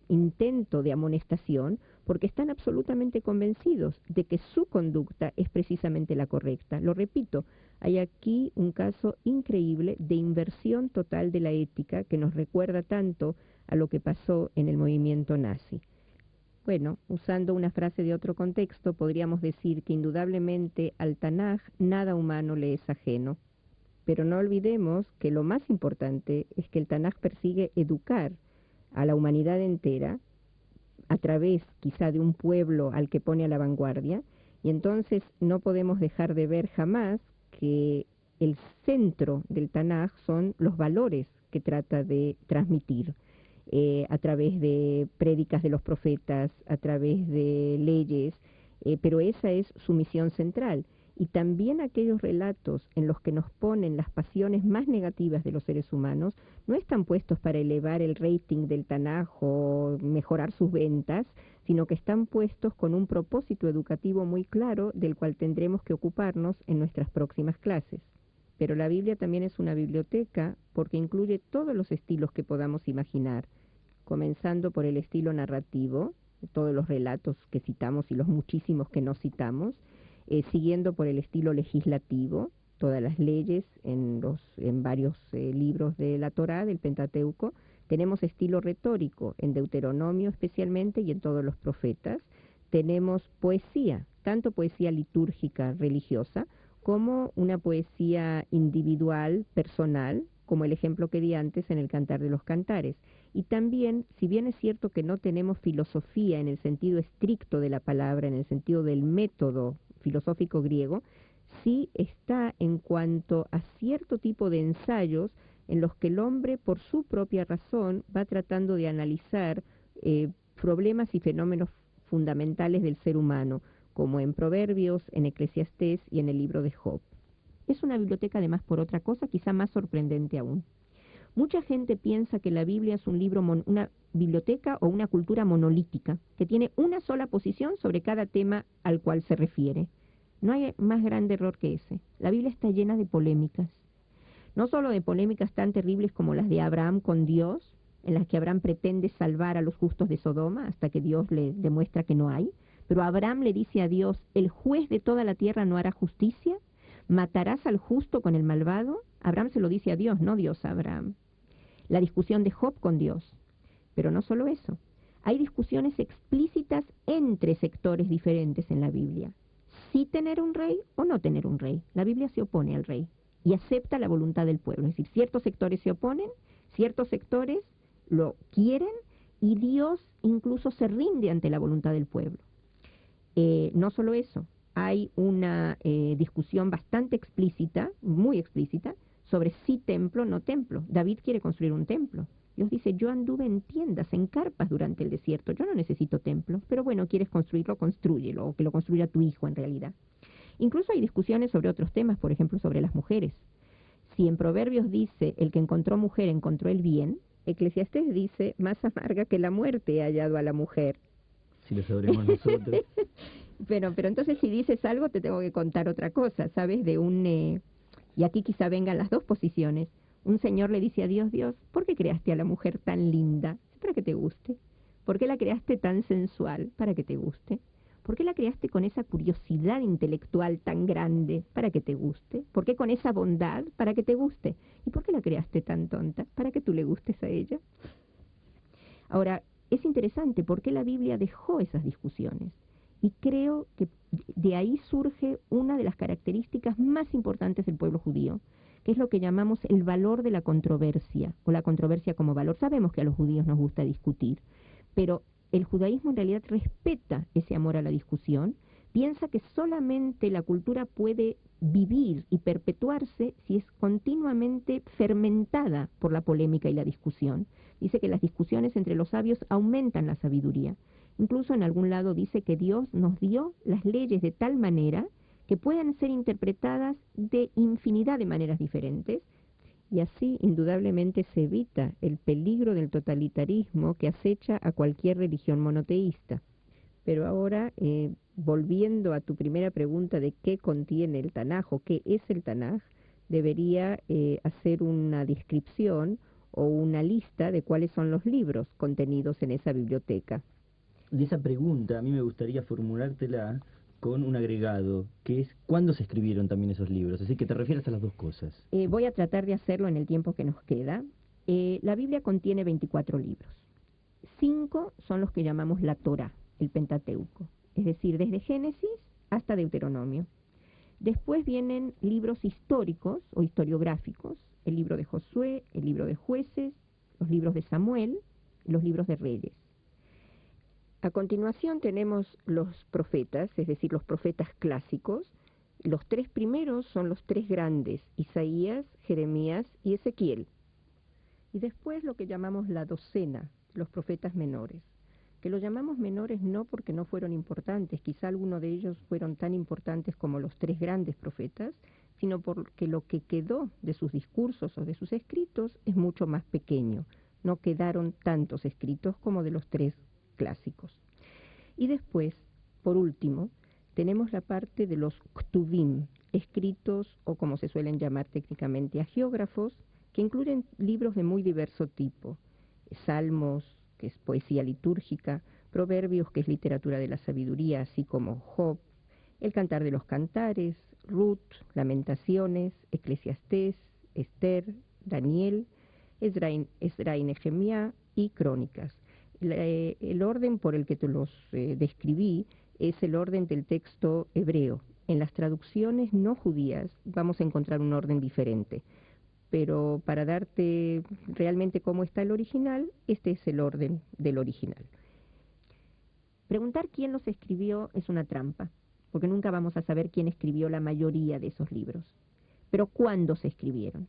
intento de amonestación, porque están absolutamente convencidos de que su conducta es precisamente la correcta. Lo repito, hay aquí un caso increíble de inversión total de la ética que nos recuerda tanto a lo que pasó en el movimiento nazi. Bueno, usando una frase de otro contexto, podríamos decir que indudablemente al Tanaj nada humano le es ajeno. Pero no olvidemos que lo más importante es que el Tanaj persigue educar a la humanidad entera a través quizá de un pueblo al que pone a la vanguardia, y entonces no podemos dejar de ver jamás que el centro del Tanaj son los valores que trata de transmitir a través de prédicas de los profetas, a través de leyes, pero esa es su misión central. y también aquellos relatos en los que nos ponen las pasiones más negativas de los seres humanos, no están puestos para elevar el rating del Tanaj o mejorar sus ventas, sino que están puestos con un propósito educativo muy claro del cual tendremos que ocuparnos en nuestras próximas clases. Pero la Biblia también es una biblioteca porque incluye todos los estilos que podamos imaginar, comenzando por el estilo narrativo, todos los relatos que citamos y los muchísimos que no citamos, siguiendo por el estilo legislativo, todas las leyes en varios libros de la Torá, del Pentateuco. Tenemos estilo retórico, en Deuteronomio especialmente y en todos los profetas. Tenemos poesía, tanto poesía litúrgica religiosa, como una poesía individual, personal, como el ejemplo que di antes en el Cantar de los Cantares. Y también, si bien es cierto que no tenemos filosofía en el sentido estricto de la palabra, en el sentido del método filosófico griego, sí está en cuanto a cierto tipo de ensayos en los que el hombre, por su propia razón, va tratando de analizar problemas y fenómenos fundamentales del ser humano, como en Proverbios, en Eclesiastés y en el libro de Job. Es una biblioteca, además, por otra cosa, quizá más sorprendente aún. Mucha gente piensa que la Biblia es un libro, una biblioteca o una cultura monolítica, que tiene una sola posición sobre cada tema al cual se refiere. No hay más grande error que ese. La Biblia está llena de polémicas. No solo de polémicas tan terribles como las de Abraham con Dios, en las que Abraham pretende salvar a los justos de Sodoma hasta que Dios le demuestra que no hay, pero Abraham le dice a Dios, el juez de toda la tierra no hará justicia, matarás al justo con el malvado. Abraham se lo dice a Dios, no Dios a Abraham. La discusión de Job con Dios. Pero no solo eso, hay discusiones explícitas entre sectores diferentes en la Biblia. Si tener un rey o no tener un rey. La Biblia se opone al rey y acepta la voluntad del pueblo. Es decir, ciertos sectores se oponen, ciertos sectores lo quieren y Dios incluso se rinde ante la voluntad del pueblo. No solo eso, hay una discusión bastante explícita, muy explícita, sobre si templo o no templo. David quiere construir un templo. Dios dice, yo anduve en tiendas, en carpas durante el desierto, yo no necesito templo, pero bueno, quieres construirlo, constrúyelo, o que lo construya tu hijo en realidad. Incluso hay discusiones sobre otros temas, por ejemplo, sobre las mujeres. Si en Proverbios dice, el que encontró mujer encontró el bien, Eclesiastés dice, más amarga que la muerte he hallado a la mujer. Si lo sabremos nosotros. Pero entonces si dices algo te tengo que contar otra cosa, ¿sabes? Y aquí quizá vengan las dos posiciones. Un señor le dice a Dios, Dios, ¿por qué creaste a la mujer tan linda? Para que te guste. ¿Por qué la creaste tan sensual? Para que te guste. ¿Por qué la creaste con esa curiosidad intelectual tan grande? Para que te guste. ¿Por qué con esa bondad? Para que te guste. ¿Y por qué la creaste tan tonta? Para que tú le gustes a ella. Ahora, es interesante por qué la Biblia dejó esas discusiones. Y creo que de ahí surge una de las características más importantes del pueblo judío, que es lo que llamamos el valor de la controversia, o la controversia como valor. Sabemos que a los judíos nos gusta discutir, pero el judaísmo en realidad respeta ese amor a la discusión, piensa que solamente la cultura puede vivir y perpetuarse si es continuamente fermentada por la polémica y la discusión. Dice que las discusiones entre los sabios aumentan la sabiduría. Incluso en algún lado dice que Dios nos dio las leyes de tal manera que puedan ser interpretadas de infinidad de maneras diferentes, y así indudablemente se evita el peligro del totalitarismo que acecha a cualquier religión monoteísta. Pero ahora, volviendo a tu primera pregunta de qué contiene el Tanaj o qué es el Tanaj, debería hacer una descripción o una lista de cuáles son los libros contenidos en esa biblioteca. De esa pregunta a mí me gustaría formulártela con un agregado, que es ¿cuándo se escribieron también esos libros? Así que te refieres a las dos cosas. Voy a tratar de hacerlo en el tiempo que nos queda. La Biblia contiene 24 libros. 5 son los que llamamos la Torá, el Pentateuco, es decir, desde Génesis hasta Deuteronomio. Después vienen libros históricos o historiográficos, el libro de Josué, el libro de Jueces, los libros de Samuel, los libros de Reyes. A continuación tenemos los profetas, es decir, los profetas clásicos. Los 3 primeros son los 3 grandes, Isaías, Jeremías y Ezequiel. Y después lo que llamamos la docena, los profetas menores. que los llamamos menores no porque no fueron importantes, quizá algunos de ellos fueron tan importantes como los 3 grandes profetas, sino porque lo que quedó de sus discursos o de sus escritos es mucho más pequeño. No quedaron tantos escritos como de los 3 clásicos. Y después, por último, tenemos la parte de los ktuvim, escritos o como se suelen llamar técnicamente agiógrafos, que incluyen libros de muy diverso tipo, salmos, que es poesía litúrgica, proverbios, que es literatura de la sabiduría, así como Job, el Cantar de los Cantares, Ruth, Lamentaciones, Eclesiastés, Esther, Daniel, Esdra y Nehemías y Crónicas. El orden por el que te los describí es el orden del texto hebreo. En las traducciones no judías vamos a encontrar un orden diferente, pero para darte realmente cómo está el original, este es el orden del original. Preguntar quién los escribió es una trampa, porque nunca vamos a saber quién escribió la mayoría de esos libros. Pero ¿cuándo se escribieron?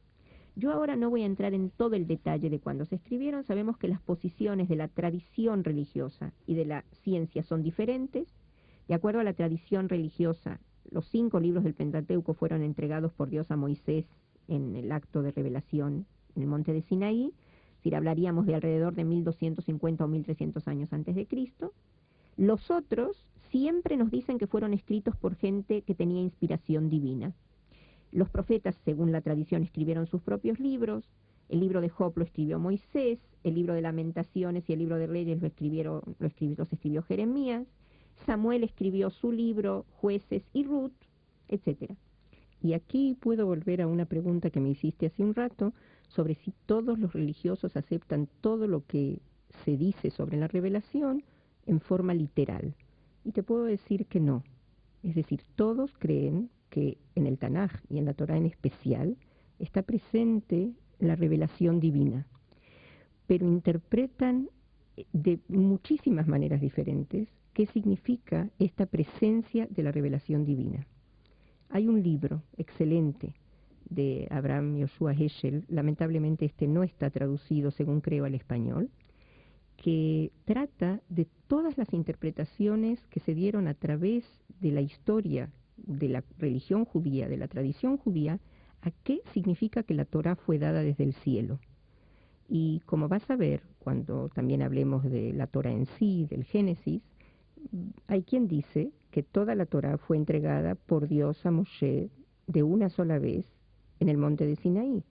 Yo ahora no voy a entrar en todo el detalle de cuándo se escribieron. Sabemos que las posiciones de la tradición religiosa y de la ciencia son diferentes. De acuerdo a la tradición religiosa, los 5 libros del Pentateuco fueron entregados por Dios a Moisés en el acto de revelación en el monte de Sinaí. Es decir, hablaríamos de alrededor de 1250 o 1300 años antes de Cristo. Los otros siempre nos dicen que fueron escritos por gente que tenía inspiración divina. Los profetas, según la tradición, escribieron sus propios libros. El libro de Job lo escribió Moisés, el libro de Lamentaciones y el libro de Reyes los escribió Jeremías. Samuel escribió su libro, Jueces y Ruth, etc. Y aquí puedo volver a una pregunta que me hiciste hace un rato sobre si todos los religiosos aceptan todo lo que se dice sobre la revelación en forma literal. Y te puedo decir que no. Es decir, todos creen que en el Tanaj y en la Torá en especial está presente la revelación divina, pero interpretan de muchísimas maneras diferentes qué significa esta presencia de la revelación divina. Hay un libro excelente de Abraham Yoshua Heschel, lamentablemente este no está traducido, según creo, al español, que trata de todas las interpretaciones que se dieron a través de la historia de la religión judía, de la tradición judía, a qué significa que la Torá fue dada desde el cielo. Y como vas a ver, cuando también hablemos de la Torá en sí, del Génesis, hay quien dice que toda la Torá fue entregada por Dios a Moshe de una sola vez en el monte de Sinaí.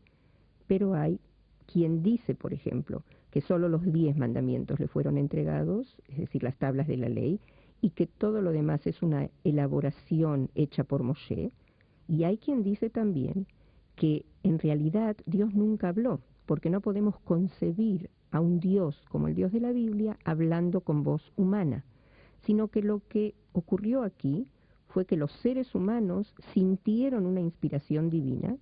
Pero hay quien dice, por ejemplo, que solo los 10 mandamientos le fueron entregados, es decir, las tablas de la ley, y que todo lo demás es una elaboración hecha por Moshe. Y hay quien dice también que en realidad Dios nunca habló, porque no podemos concebir a un Dios como el Dios de la Biblia hablando con voz humana, sino que lo que ocurrió aquí fue que los seres humanos sintieron una inspiración divina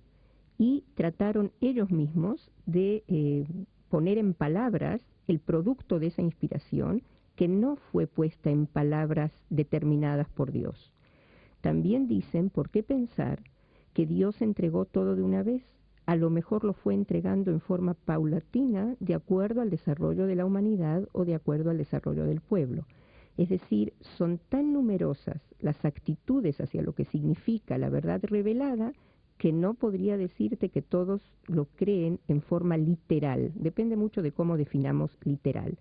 y trataron ellos mismos de poner en palabras el producto de esa inspiración, que no fue puesta en palabras determinadas por Dios. También dicen, ¿por qué pensar que Dios entregó todo de una vez? A lo mejor lo fue entregando en forma paulatina, de acuerdo al desarrollo de la humanidad o de acuerdo al desarrollo del pueblo. Es decir, son tan numerosas las actitudes hacia lo que significa la verdad revelada, que no podría decirte que todos lo creen en forma literal. Depende mucho de cómo definamos literal.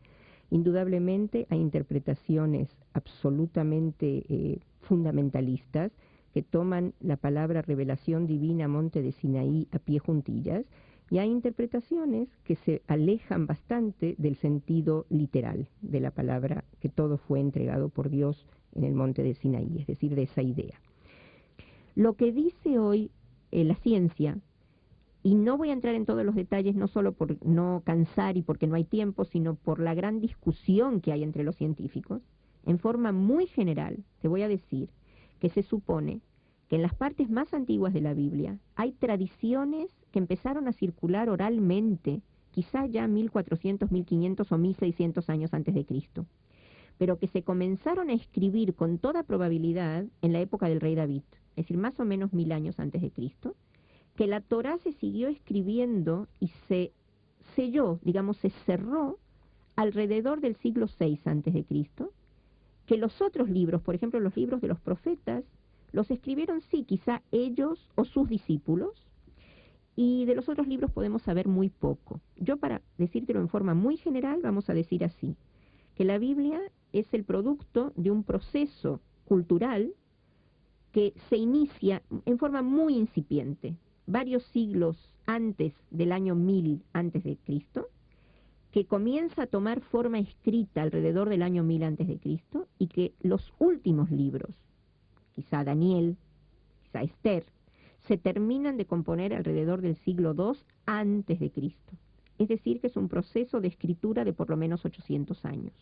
Indudablemente hay interpretaciones absolutamente fundamentalistas que toman la palabra revelación divina, monte de Sinaí, a pie juntillas, y hay interpretaciones que se alejan bastante del sentido literal de la palabra, que todo fue entregado por Dios en el monte de Sinaí, es decir, de esa idea. Lo que dice hoy la ciencia, y no voy a entrar en todos los detalles, no solo por no cansar y porque no hay tiempo, sino por la gran discusión que hay entre los científicos, en forma muy general, te voy a decir que se supone que en las partes más antiguas de la Biblia hay tradiciones que empezaron a circular oralmente, quizá ya 1400, 1500 o 1600 años antes de Cristo, pero que se comenzaron a escribir con toda probabilidad en la época del rey David, es decir, más o menos 1000 años antes de Cristo, que la Torá se siguió escribiendo y se selló, digamos, se cerró alrededor del siglo VI antes de Cristo, que los otros libros, por ejemplo los libros de los profetas, los escribieron sí, quizá ellos o sus discípulos, y de los otros libros podemos saber muy poco. Yo, para decírtelo en forma muy general, vamos a decir así, que la Biblia es el producto de un proceso cultural que se inicia en forma muy incipiente, varios siglos antes del año 1000 antes de Cristo, que comienza a tomar forma escrita alrededor del año 1000 antes de Cristo, y que los últimos libros, quizá Daniel, quizá Esther, se terminan de componer alrededor del siglo II antes de Cristo. Es decir, que es un proceso de escritura de por lo menos 800 años.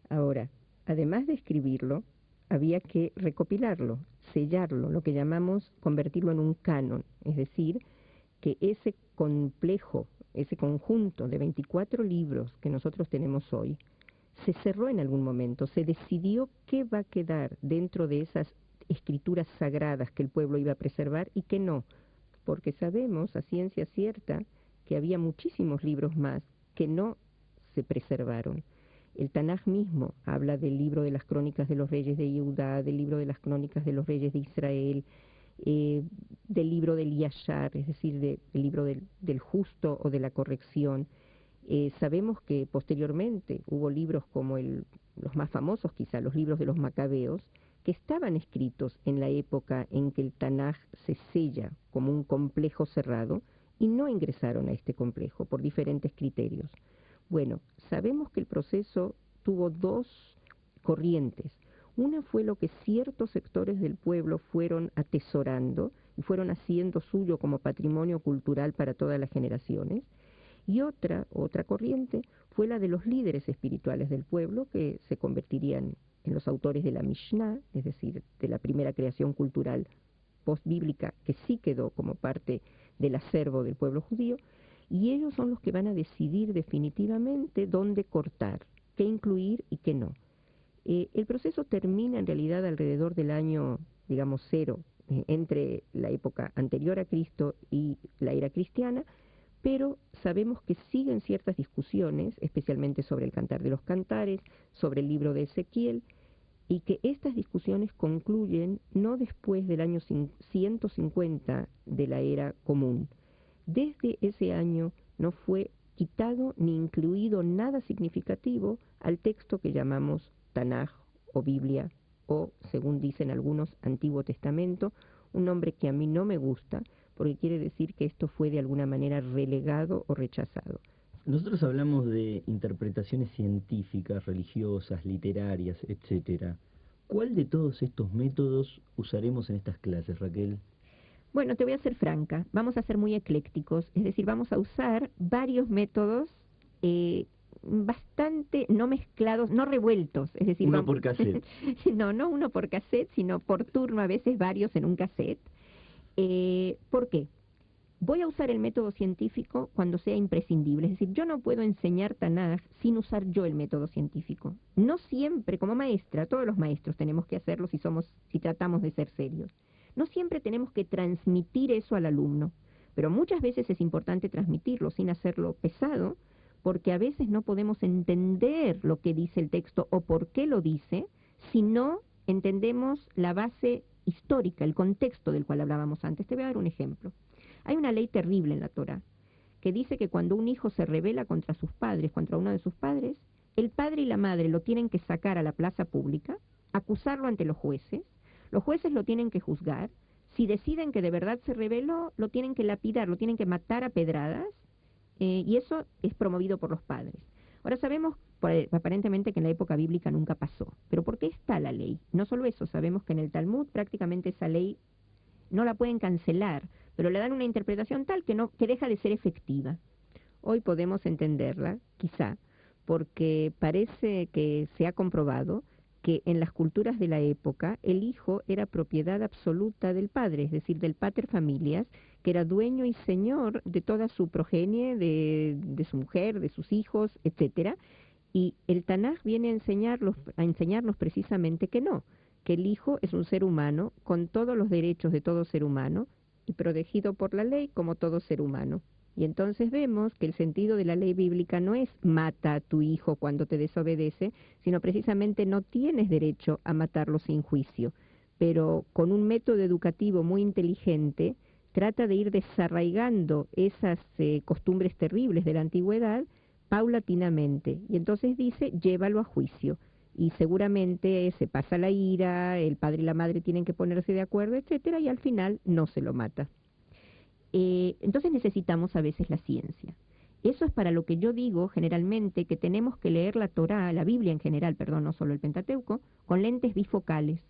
Ahora, además de escribirlo, había que recopilarlo, sellarlo, lo que llamamos convertirlo en un canon, es decir, que ese complejo, ese conjunto de 24 libros que nosotros tenemos hoy, se cerró en algún momento, se decidió qué va a quedar dentro de esas escrituras sagradas que el pueblo iba a preservar y qué no, porque sabemos a ciencia cierta que había muchísimos libros más que no se preservaron. El Tanaj mismo habla del libro de las crónicas de los reyes de Judá, del libro de las crónicas de los reyes de Israel, del libro del Yashar, es decir, del libro del justo o de la corrección. Sabemos que posteriormente hubo libros como los más famosos, quizá los libros de los Macabeos, que estaban escritos en la época en que el Tanaj se sella como un complejo cerrado y no ingresaron a este complejo por diferentes criterios. Bueno, sabemos que el proceso tuvo dos corrientes. Una fue lo que ciertos sectores del pueblo fueron atesorando y fueron haciendo suyo como patrimonio cultural para todas las generaciones, y otra corriente fue la de los líderes espirituales del pueblo, que se convertirían en los autores de la Mishnah, es decir, de la primera creación cultural postbíblica que sí quedó como parte del acervo del pueblo judío, y ellos son los que van a decidir definitivamente dónde cortar, qué incluir y qué no. El proceso termina en realidad alrededor del año, digamos, 0, entre la época anterior a Cristo y la era cristiana, pero sabemos que siguen ciertas discusiones, especialmente sobre el Cantar de los Cantares, sobre el libro de Ezequiel, y que estas discusiones concluyen no después del año 150 de la era común. Desde ese año no fue quitado ni incluido nada significativo al texto que llamamos Tanaj o Biblia, o, según dicen algunos, Antiguo Testamento, un nombre que a mí no me gusta, porque quiere decir que esto fue de alguna manera relegado o rechazado. Nosotros hablamos de interpretaciones científicas, religiosas, literarias, etcétera. ¿Cuál de todos estos métodos usaremos en estas clases, Raquel? Bueno, te voy a ser franca, vamos a ser muy eclécticos, es decir, vamos a usar varios métodos bastante no mezclados, no revueltos, es decir, uno por cassette. no uno por cassette, sino por turno, a veces varios en un cassette. ¿Por qué? Voy a usar el método científico cuando sea imprescindible, es decir, yo no puedo enseñar Tanaj sin usar yo el método científico. No siempre, como maestra, todos los maestros tenemos que hacerlo si tratamos de ser serios. No siempre tenemos que transmitir eso al alumno, pero muchas veces es importante transmitirlo sin hacerlo pesado, porque a veces no podemos entender lo que dice el texto o por qué lo dice, si no entendemos la base histórica, el contexto del cual hablábamos antes. Te voy a dar un ejemplo. Hay una ley terrible en la Torá que dice que cuando un hijo se rebela contra sus padres, contra uno de sus padres, el padre y la madre lo tienen que sacar a la plaza pública, acusarlo ante los jueces lo tienen que juzgar, si deciden que de verdad se rebeló, lo tienen que lapidar, lo tienen que matar a pedradas, y eso es promovido por los padres. Ahora sabemos aparentemente que en la época bíblica nunca pasó, pero ¿por qué está la ley? No solo eso, sabemos que en el Talmud prácticamente esa ley no la pueden cancelar, pero le dan una interpretación tal que deja de ser efectiva. Hoy podemos entenderla, quizá, porque parece que se ha comprobado que en las culturas de la época el hijo era propiedad absoluta del padre, es decir, del pater familias, que era dueño y señor de toda su progenie, de su mujer, de sus hijos, etcétera. Y el Tanaj viene a enseñarnos precisamente que no, que el hijo es un ser humano con todos los derechos de todo ser humano y protegido por la ley como todo ser humano. Y entonces vemos que el sentido de la ley bíblica no es mata a tu hijo cuando te desobedece, sino precisamente no tienes derecho a matarlo sin juicio. Pero con un método educativo muy inteligente, trata de ir desarraigando esas costumbres terribles de la antigüedad paulatinamente. Y entonces dice, llévalo a juicio. Y seguramente se pasa la ira, el padre y la madre tienen que ponerse de acuerdo, etcétera, y al final no se lo mata. Entonces necesitamos a veces la ciencia. Eso es para lo que yo digo generalmente que tenemos que leer la Torá, la Biblia en general, perdón, no solo el Pentateuco, con lentes bifocales.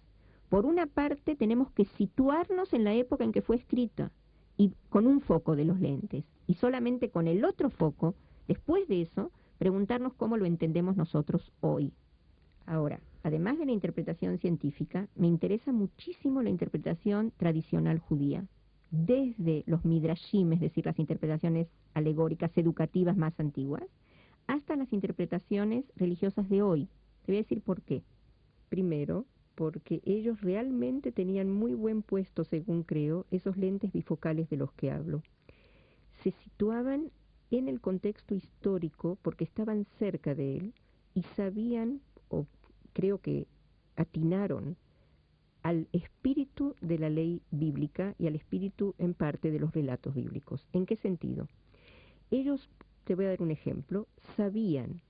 Por una parte tenemos que situarnos en la época en que fue escrita y con un foco de los lentes. Y solamente con el otro foco, después de eso, preguntarnos cómo lo entendemos nosotros hoy. Ahora, además de la interpretación científica, me interesa muchísimo la interpretación tradicional judía. Desde los midrashim, es decir, las interpretaciones alegóricas educativas más antiguas, hasta las interpretaciones religiosas de hoy. Te voy a decir por qué. Primero, porque ellos realmente tenían muy buen puesto, según creo, esos lentes bifocales de los que hablo. Se situaban en el contexto histórico porque estaban cerca de él y sabían, o creo que atinaron, al espíritu de la ley bíblica y al espíritu en parte de los relatos bíblicos. ¿En qué sentido? Ellos, te voy a dar un ejemplo, sabían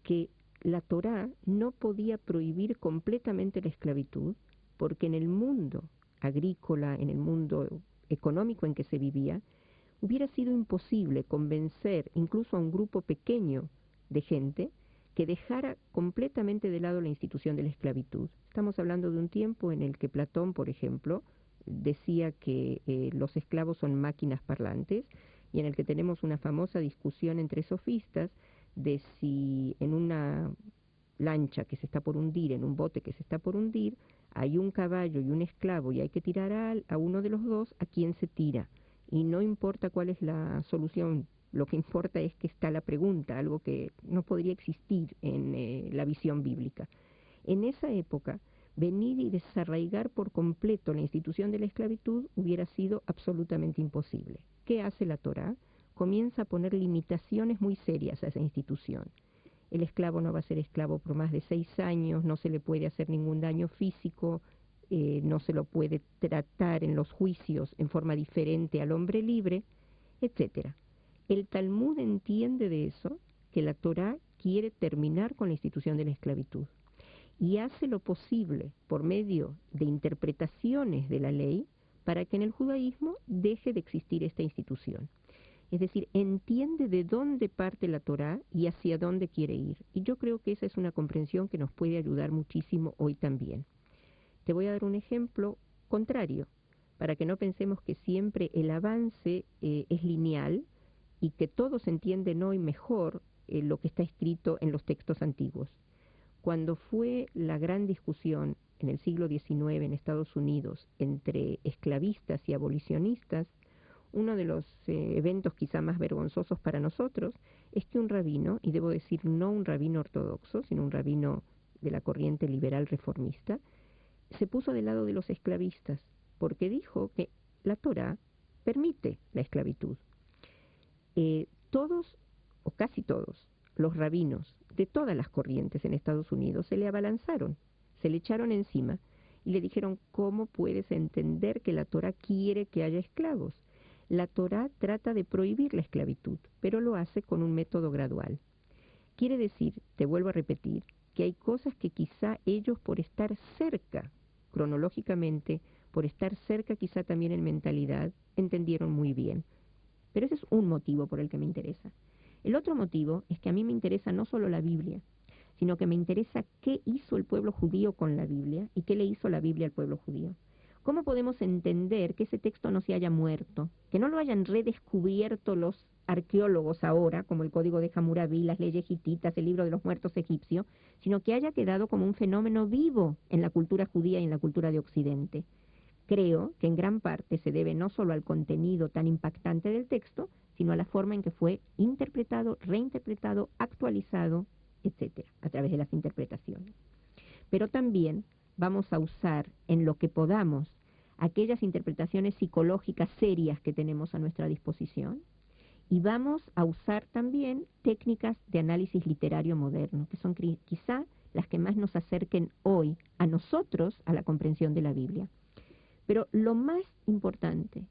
que la Torá no podía prohibir completamente la esclavitud porque en el mundo agrícola, en el mundo económico en que se vivía, hubiera sido imposible convencer incluso a un grupo pequeño de gente que dejara completamente de lado la institución de la esclavitud. Estamos hablando de un tiempo en el que Platón, por ejemplo, decía que los esclavos son máquinas parlantes y en el que tenemos una famosa discusión entre sofistas de si en una lancha que se está por hundir, en un bote que se está por hundir, hay un caballo y un esclavo y hay que tirar a uno de los dos, ¿a quién se tira? Y no importa cuál es la solución, lo que importa es que está la pregunta, algo que no podría existir en la visión bíblica. En esa época, venir y desarraigar por completo la institución de la esclavitud hubiera sido absolutamente imposible. ¿Qué hace la Torá? Comienza a poner limitaciones muy serias a esa institución. El esclavo no va a ser esclavo por más de 6 años, no se le puede hacer ningún daño físico, no se lo puede tratar en los juicios en forma diferente al hombre libre, etc. El Talmud entiende de eso que la Torá quiere terminar con la institución de la esclavitud y hace lo posible por medio de interpretaciones de la ley para que en el judaísmo deje de existir esta institución. Es decir, entiende de dónde parte la Torá y hacia dónde quiere ir. Y yo creo que esa es una comprensión que nos puede ayudar muchísimo hoy también. Te voy a dar un ejemplo contrario, para que no pensemos que siempre el avance es lineal y que todos entienden hoy mejor lo que está escrito en los textos antiguos. Cuando fue la gran discusión en el siglo XIX en Estados Unidos entre esclavistas y abolicionistas, uno de los eventos quizá más vergonzosos para nosotros es que un rabino, y debo decir no un rabino ortodoxo, sino un rabino de la corriente liberal reformista, se puso del lado de los esclavistas, porque dijo que la Torá permite la esclavitud. Todos, o casi todos, los rabinos de todas las corrientes en Estados Unidos se le abalanzaron, se le echaron encima y le dijeron, ¿cómo puedes entender que la Torá quiere que haya esclavos? La Torá trata de prohibir la esclavitud, pero lo hace con un método gradual. Quiere decir, te vuelvo a repetir, que hay cosas que quizá ellos por estar cerca, cronológicamente, por estar cerca quizá también en mentalidad, entendieron muy bien. Pero ese es un motivo por el que me interesa. El otro motivo es que a mí me interesa no solo la Biblia, sino que me interesa qué hizo el pueblo judío con la Biblia y qué le hizo la Biblia al pueblo judío. ¿Cómo podemos entender que ese texto no se haya muerto, que no lo hayan redescubierto los arqueólogos ahora, como el Código de Hammurabi, las leyes hititas, el libro de los muertos egipcio, sino que haya quedado como un fenómeno vivo en la cultura judía y en la cultura de Occidente? Creo que en gran parte se debe no solo al contenido tan impactante del texto, sino a la forma en que fue interpretado, reinterpretado, actualizado, etcétera, a través de las interpretaciones. Pero también vamos a usar en lo que podamos aquellas interpretaciones psicológicas serias que tenemos a nuestra disposición Y vamos a usar también técnicas de análisis literario moderno, que son quizá las que más nos acerquen hoy a nosotros a la comprensión de la Biblia. Pero lo más importante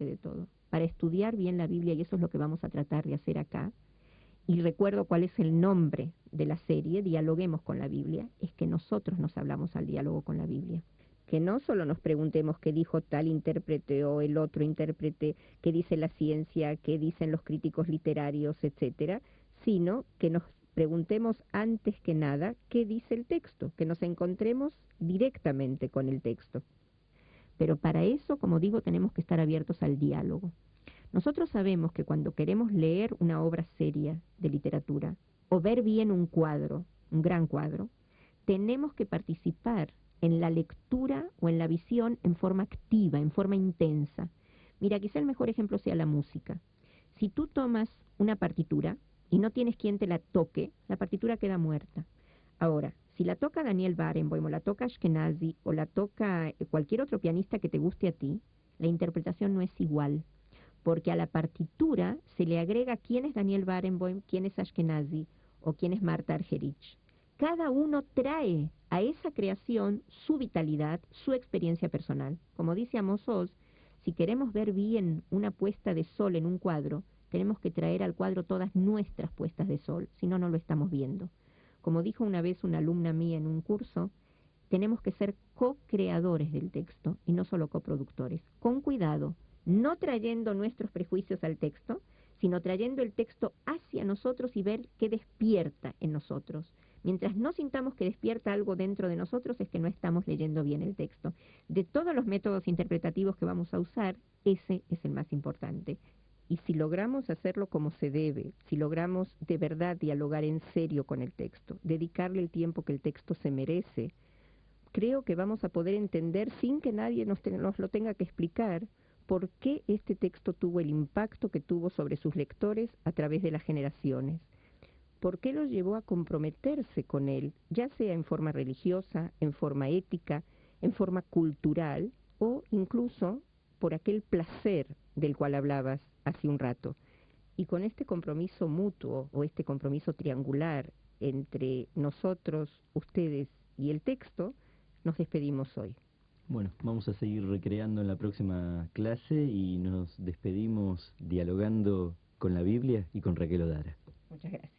de todo, para estudiar bien la Biblia, y eso es lo que vamos a tratar de hacer acá, y recuerdo cuál es el nombre de la serie, Dialoguemos con la Biblia, es que nosotros nos hablamos al diálogo con la Biblia. Que no solo nos preguntemos qué dijo tal intérprete o el otro intérprete, qué dice la ciencia, qué dicen los críticos literarios, etcétera, sino que nos preguntemos antes que nada qué dice el texto, que nos encontremos directamente con el texto. Pero para eso, como digo, tenemos que estar abiertos al diálogo. Nosotros sabemos que cuando queremos leer una obra seria de literatura o ver bien un cuadro, un gran cuadro, tenemos que participar en la lectura o en la visión en forma activa, en forma intensa. Mira, quizá el mejor ejemplo sea la música. Si tú tomas una partitura y no tienes quien te la toque, la partitura queda muerta. Ahora, si la toca Daniel Barenboim o la toca Ashkenazi o la toca cualquier otro pianista que te guste a ti, la interpretación no es igual, porque a la partitura se le agrega quién es Daniel Barenboim, quién es Ashkenazi o quién es Marta Argerich. Cada uno trae a esa creación su vitalidad, su experiencia personal. Como dice Amos Oz, si queremos ver bien una puesta de sol en un cuadro, tenemos que traer al cuadro todas nuestras puestas de sol, si no, no lo estamos viendo. Como dijo una vez una alumna mía en un curso, tenemos que ser co-creadores del texto y no solo coproductores. Con cuidado, no trayendo nuestros prejuicios al texto, sino trayendo el texto hacia nosotros y ver qué despierta en nosotros. Mientras no sintamos que despierta algo dentro de nosotros, es que no estamos leyendo bien el texto. De todos los métodos interpretativos que vamos a usar, ese es el más importante. Y si logramos hacerlo como se debe, si logramos de verdad dialogar en serio con el texto, dedicarle el tiempo que el texto se merece, creo que vamos a poder entender, sin que nadie nos lo tenga que explicar, por qué este texto tuvo el impacto que tuvo sobre sus lectores a través de las generaciones. ¿Por qué los llevó a comprometerse con él, ya sea en forma religiosa, en forma ética, en forma cultural o incluso por aquel placer del cual hablabas hace un rato? Y con este compromiso mutuo o este compromiso triangular entre nosotros, ustedes y el texto, nos despedimos hoy. Bueno, vamos a seguir recreando en la próxima clase y nos despedimos dialogando con la Biblia y con Raquel Odara. Muchas gracias.